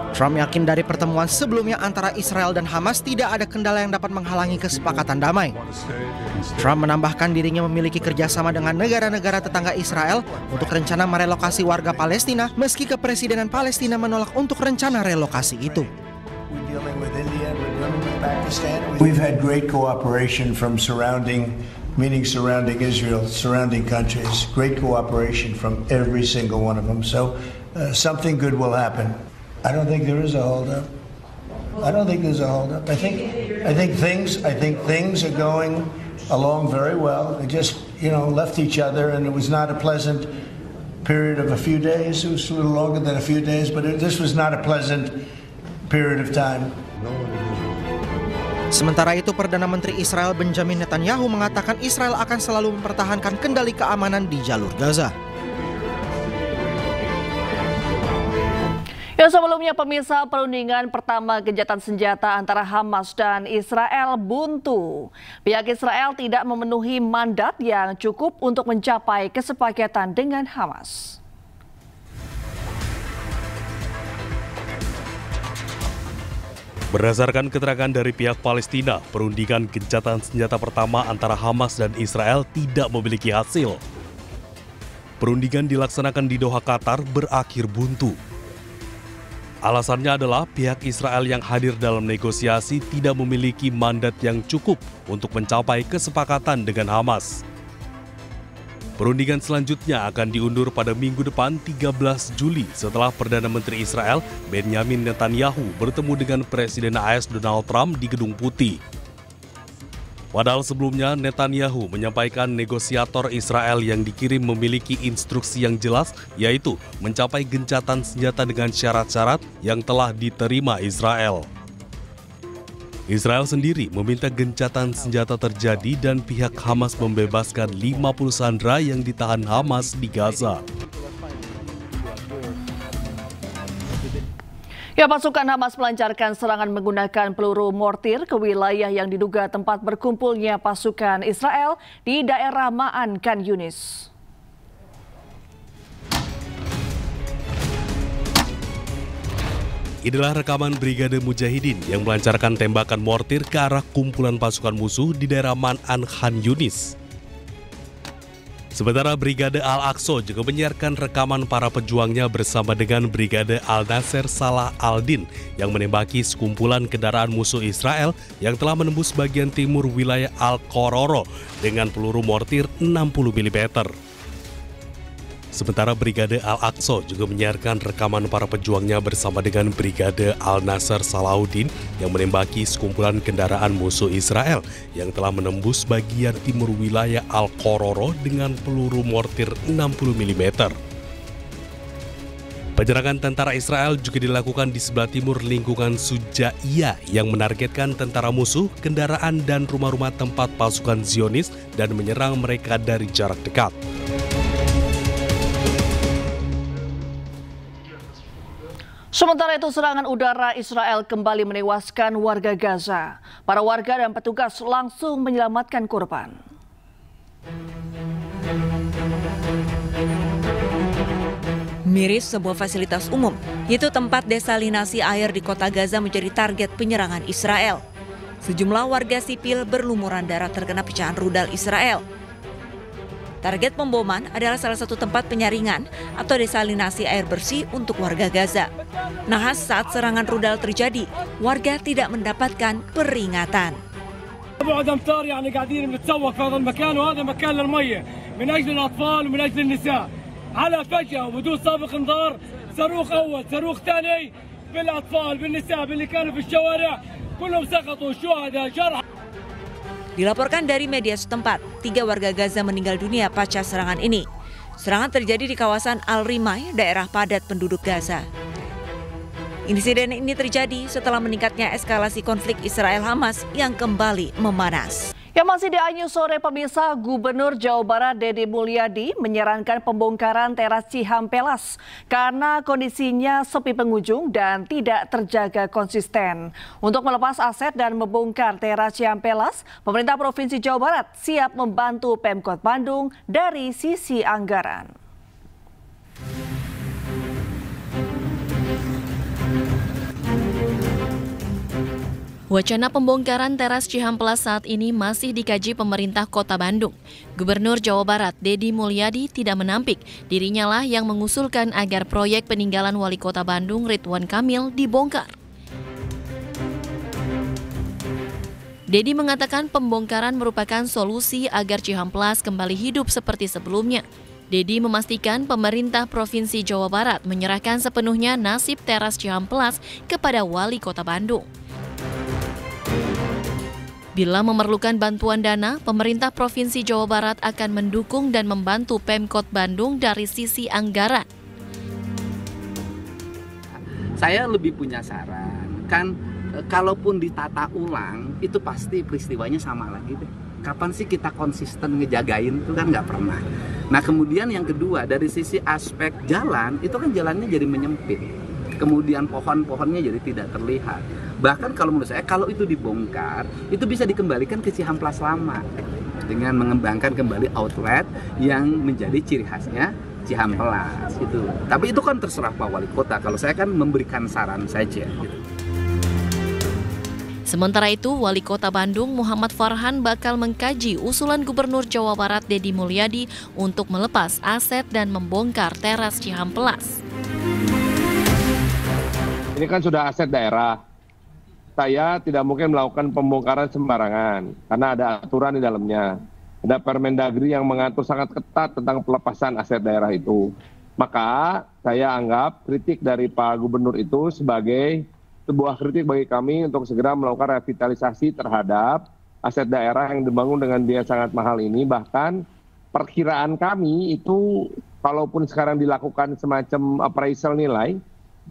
Trump yakin dari pertemuan sebelumnya antara Israel dan Hamas tidak ada kendala yang dapat menghalangi kesepakatan damai. Trump menambahkan dirinya memiliki kerjasama dengan negara-negara tetangga Israel untuk rencana merelokasi warga Palestina meski kepresidenan Palestina menolak untuk rencana relokasi itu. We've had great cooperation from surrounding Israel, surrounding countries, great cooperation from every single one of them. So something good will happen. I don't think there is a holdup. I don't think there's a holdup. I think things are going along very well. They just, left each other, and it was not a pleasant period of a few days. It was a little longer than a few days, but this was not a pleasant period of time. Sementara itu, Perdana Menteri Israel Benjamin Netanyahu mengatakan Israel akan selalu mempertahankan kendali keamanan di jalur Gaza. Sebelumnya pemirsa, perundingan pertama gencatan senjata antara Hamas dan Israel buntu. Pihak Israel tidak memenuhi mandat yang cukup untuk mencapai kesepakatan dengan Hamas. Berdasarkan keterangan dari pihak Palestina, perundingan gencatan senjata pertama antara Hamas dan Israel tidak memiliki hasil. Perundingan dilaksanakan di Doha, Qatar, berakhir buntu. Alasannya adalah pihak Israel yang hadir dalam negosiasi tidak memiliki mandat yang cukup untuk mencapai kesepakatan dengan Hamas. Perundingan selanjutnya akan diundur pada minggu depan 13 Juli setelah Perdana Menteri Israel Benjamin Netanyahu bertemu dengan Presiden AS Donald Trump di Gedung Putih. Padahal sebelumnya Netanyahu menyampaikan negosiator Israel yang dikirim memiliki instruksi yang jelas, yaitu mencapai gencatan senjata dengan syarat-syarat yang telah diterima Israel. Israel sendiri meminta gencatan senjata terjadi dan pihak Hamas membebaskan 50 sandera yang ditahan Hamas di Gaza. Pasukan Hamas melancarkan serangan menggunakan peluru mortir ke wilayah yang diduga tempat berkumpulnya pasukan Israel di daerah Ma'an Khan Yunis. Inilah rekaman Brigade Mujahidin yang melancarkan tembakan mortir ke arah kumpulan pasukan musuh di daerah Ma'an Khan Yunis. Sementara Brigade Al-Aqsa juga menyiarkan rekaman para pejuangnya bersama dengan Brigade Al-Nasser Salah Al-Din yang menembaki sekumpulan kendaraan musuh Israel yang telah menembus bagian timur wilayah Al-Qororo dengan peluru mortir 60 mm. Sementara Brigade Al-Aqsa juga menyiarkan rekaman para pejuangnya bersama dengan Brigade Al-Nasser Salahuddin yang menembaki sekumpulan kendaraan musuh Israel yang telah menembus bagian timur wilayah Al-Qororo dengan peluru mortir 60 mm. Penyerangan tentara Israel juga dilakukan di sebelah timur lingkungan Sujaiyah yang menargetkan tentara musuh, kendaraan dan rumah-rumah tempat pasukan Zionis dan menyerang mereka dari jarak dekat. Sementara itu, serangan udara Israel kembali menewaskan warga Gaza. Para warga dan petugas langsung menyelamatkan korban. Miris sebuah fasilitas umum, yaitu tempat desalinasi air di kota Gaza menjadi target penyerangan Israel. Sejumlah warga sipil berlumuran darah terkena pecahan rudal Israel. Target pemboman adalah salah satu tempat penyaringan atau desalinasi air bersih untuk warga Gaza. Nahas saat serangan rudal terjadi, warga tidak mendapatkan peringatan. Dilaporkan dari media setempat, 3 warga Gaza meninggal dunia pasca serangan ini. Serangan terjadi di kawasan Al-Rimai, daerah padat penduduk Gaza. Insiden ini terjadi setelah meningkatnya eskalasi konflik Israel-Hamas yang kembali memanas. Masih di Anyu sore pemirsa, Gubernur Jawa Barat Deddy Mulyadi menyarankan pembongkaran teras Cihampelas karena kondisinya sepi pengunjung dan tidak terjaga konsisten. Untuk melepas aset dan membongkar teras Cihampelas, pemerintah Provinsi Jawa Barat siap membantu Pemkot Bandung dari sisi anggaran. Wacana pembongkaran teras Cihampelas saat ini masih dikaji pemerintah Kota Bandung. Gubernur Jawa Barat Deddy Mulyadi tidak menampik dirinya lah yang mengusulkan agar proyek peninggalan Wali Kota Bandung Ridwan Kamil dibongkar. Deddy mengatakan pembongkaran merupakan solusi agar Cihampelas kembali hidup seperti sebelumnya. Deddy memastikan pemerintah Provinsi Jawa Barat menyerahkan sepenuhnya nasib teras Cihampelas kepada Wali Kota Bandung. Bila memerlukan bantuan dana, pemerintah Provinsi Jawa Barat akan mendukung dan membantu Pemkot Bandung dari sisi anggaran. Saya lebih punya saran, kan kalaupun ditata ulang, itu pasti peristiwanya sama lagi deh. Kapan sih kita konsisten ngejagain, itu kan nggak pernah. Nah kemudian yang kedua, dari sisi aspek jalan, itu kan jalannya jadi menyempit. kemudian pohon-pohonnya jadi tidak terlihat. Bahkan kalau menurut saya, kalau itu dibongkar, itu bisa dikembalikan ke Cihamplas lama dengan mengembangkan kembali outlet yang menjadi ciri khasnya Cihamplas itu. Tapi itu kan terserah Pak Wali Kota. Kalau saya kan memberikan saran saja. Gitu. Sementara itu, Wali Kota Bandung Muhammad Farhan bakal mengkaji usulan Gubernur Jawa Barat Deddy Mulyadi untuk melepas aset dan membongkar teras Cihamplas. Ini kan sudah aset daerah. Saya tidak mungkin melakukan pembongkaran sembarangan karena ada aturan di dalamnya. Ada Permendagri yang mengatur sangat ketat tentang pelepasan aset daerah itu. Maka saya anggap kritik dari Pak Gubernur itu sebagai sebuah kritik bagi kami untuk segera melakukan revitalisasi terhadap aset daerah yang dibangun dengan biaya sangat mahal ini. Bahkan perkiraan kami itu kalaupun sekarang dilakukan semacam appraisal nilai,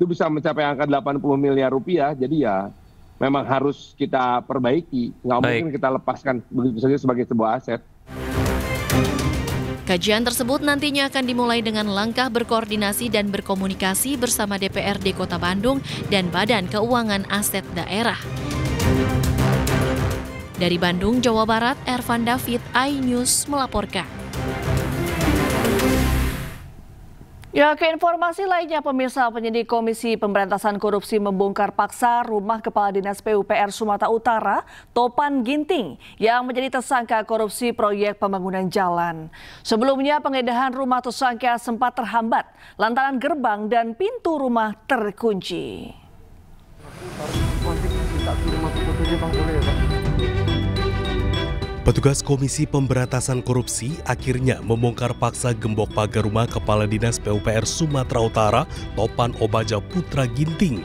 itu bisa mencapai angka 80 miliar rupiah. Jadi ya memang harus kita perbaiki. Nggak mungkin kita lepaskan begitu saja sebagai sebuah aset. Kajian tersebut nantinya akan dimulai dengan langkah berkoordinasi dan berkomunikasi bersama DPRD Kota Bandung dan Badan Keuangan Aset Daerah. Dari Bandung, Jawa Barat, Ervan David, iNews melaporkan. Ya, ke informasi lainnya, pemirsa, penyidik Komisi Pemberantasan Korupsi membongkar paksa rumah Kepala Dinas PUPR Sumatera Utara, Topan Ginting, yang menjadi tersangka korupsi proyek pembangunan jalan. Sebelumnya, penggeledahan rumah tersangka sempat terhambat lantaran gerbang dan pintu rumah terkunci. Petugas Komisi Pemberantasan Korupsi akhirnya membongkar paksa gembok pagar rumah Kepala Dinas PUPR Sumatera Utara, Topan Obaja Putra Ginting.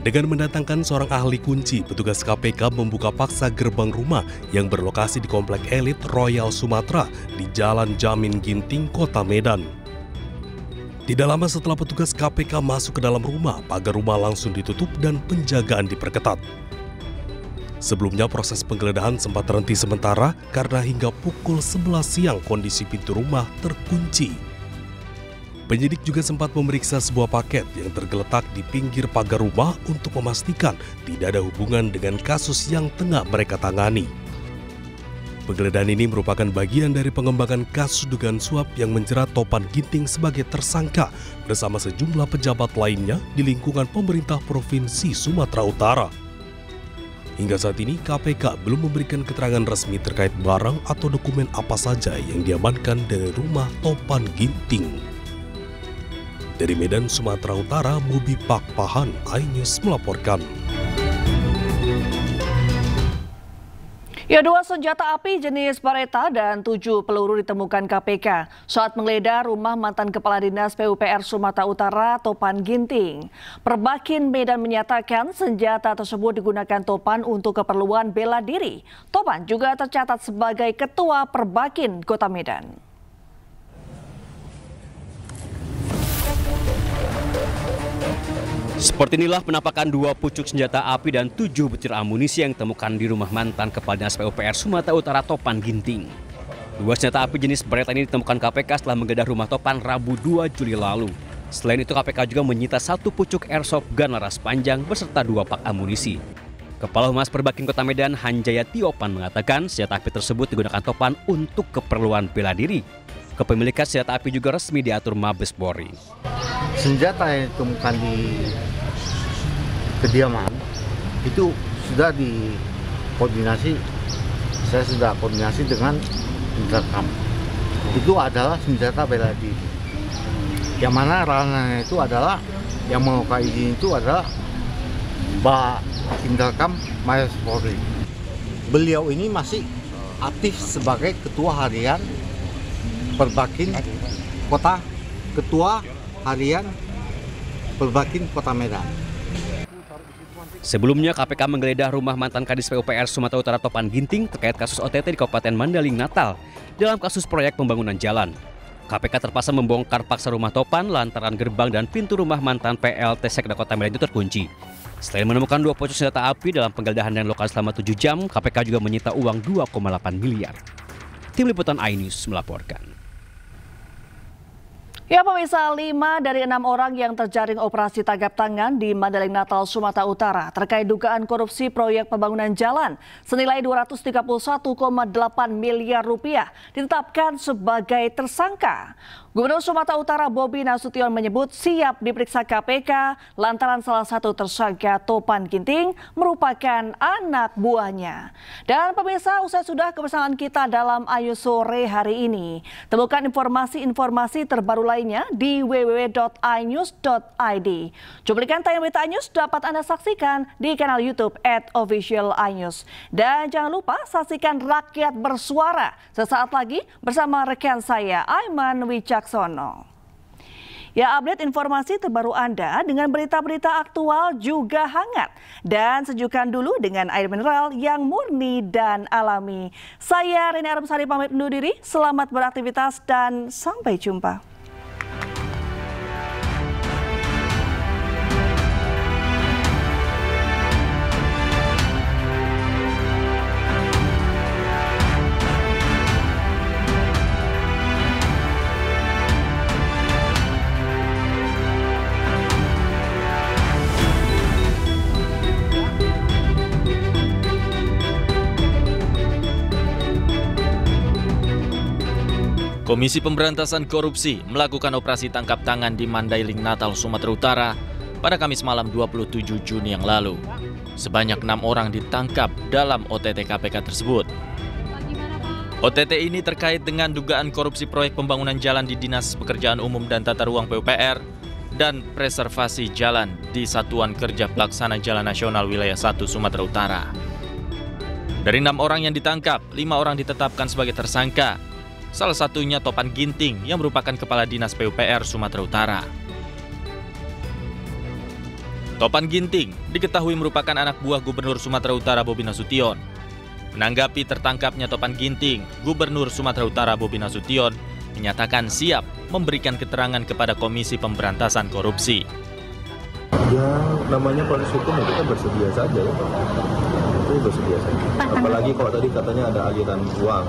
Dengan mendatangkan seorang ahli kunci, petugas KPK membuka paksa gerbang rumah yang berlokasi di Komplek Elit Royal Sumatera di Jalan Jamin Ginting, Kota Medan. Tidak lama setelah petugas KPK masuk ke dalam rumah, pagar rumah langsung ditutup dan penjagaan diperketat. Sebelumnya proses penggeledahan sempat terhenti sementara karena hingga pukul 11 siang kondisi pintu rumah terkunci. Penyidik juga sempat memeriksa sebuah paket yang tergeletak di pinggir pagar rumah untuk memastikan tidak ada hubungan dengan kasus yang tengah mereka tangani. Penggeledahan ini merupakan bagian dari pengembangan kasus dugaan suap yang menjerat Topan Ginting sebagai tersangka bersama sejumlah pejabat lainnya di lingkungan pemerintah Provinsi Sumatera Utara. Hingga saat ini, KPK belum memberikan keterangan resmi terkait barang atau dokumen apa saja yang diamankan dari rumah Topan Ginting. Dari Medan, Sumatera Utara, Mubi Pakpahan, iNews melaporkan. Ya, 2 senjata api jenis Beretta dan 7 peluru ditemukan KPK saat menggeledah rumah mantan Kepala Dinas PUPR Sumatera Utara, Topan Ginting. Perbakin Medan menyatakan senjata tersebut digunakan Topan untuk keperluan bela diri. Topan juga tercatat sebagai Ketua Perbakin Kota Medan. Seperti inilah penampakan 2 pucuk senjata api dan 7 butir amunisi yang ditemukan di rumah mantan Kepala Dinas PUPR Sumatera Utara Topan Ginting. 2 senjata api jenis Beretta ini ditemukan KPK setelah menggeledah rumah Topan Rabu 2 Juli lalu. Selain itu KPK juga menyita 1 pucuk airsoft gun laras panjang beserta 2 pak amunisi. Kepala Humas Perbakin Kota Medan Hanjaya Tiopan mengatakan senjata api tersebut digunakan Topan untuk keperluan bela diri. Kepemilikan senjata api juga resmi diatur Mabes Polri. Senjata yang ditemukan di kediaman itu sudah dikoordinasi, saya sudah koordinasi dengan Intercam. Itu adalah senjata bela diri. Yang mana ranahnya itu adalah yang melakukan izin itu adalah Mbak Intercam Mabes Polri. Beliau ini masih aktif sebagai Ketua Harian Perbakin Kota, Ketua Harian Perbakin Kota Medan. Sebelumnya KPK menggeledah rumah mantan Kadis PUPR Sumatera Utara Topan Ginting terkait kasus OTT di Kabupaten Mandaling Natal dalam kasus proyek pembangunan jalan. KPK terpaksa membongkar paksa rumah Topan lantaran gerbang dan pintu rumah mantan PLT Sekda Kota Medan itu terkunci. Selain menemukan 2 pucuk senjata api dalam penggeledahan yang lokal selama 7 jam, KPK juga menyita uang 2,8 miliar. Tim Liputan iNews melaporkan. Ya pemirsa, 5 dari 6 orang yang terjaring operasi tangkap tangan di Mandailing Natal, Sumatera Utara terkait dugaan korupsi proyek pembangunan jalan senilai 231,8 miliar rupiah ditetapkan sebagai tersangka. Gubernur Sumatera Utara Bobi Nasution menyebut siap diperiksa KPK lantaran salah satu tersangka Topan Ginting merupakan anak buahnya. Dan pemirsa, usai sudah kebersamaan kita dalam Ayu Sore hari ini. Temukan informasi-informasi terbaru lainnya di www.inews.id. Cuplikan tayangan berita iNews dapat Anda saksikan di kanal YouTube @officialinews. Dan jangan lupa saksikan Rakyat Bersuara sesaat lagi bersama rekan saya Aiman Wicaksono. Ya, update informasi terbaru Anda dengan berita-berita aktual juga hangat. Dan sejukkan dulu dengan air mineral yang murni dan alami. Saya Reni Arumsari pamit undur diri, selamat beraktivitas dan sampai jumpa. Komisi Pemberantasan Korupsi melakukan operasi tangkap tangan di Mandailing Natal, Sumatera Utara pada Kamis malam 27 Juni yang lalu. Sebanyak 6 orang ditangkap dalam OTT KPK tersebut. OTT ini terkait dengan dugaan korupsi proyek pembangunan jalan di Dinas Pekerjaan Umum dan Tata Ruang PUPR dan preservasi jalan di Satuan Kerja Pelaksana Jalan Nasional Wilayah 1 Sumatera Utara. Dari 6 orang yang ditangkap, 5 orang ditetapkan sebagai tersangka. Salah satunya Topan Ginting yang merupakan Kepala Dinas PUPR Sumatera Utara. Topan Ginting diketahui merupakan anak buah Gubernur Sumatera Utara Bobi Nasution. Menanggapi tertangkapnya Topan Ginting, Gubernur Sumatera Utara Bobi Nasution menyatakan siap memberikan keterangan kepada Komisi Pemberantasan Korupsi. Ya, namanya proses hukum kita bersedia saja ya Pak. Itu bersedia saja. Apalagi kalau tadi katanya ada aliran uang.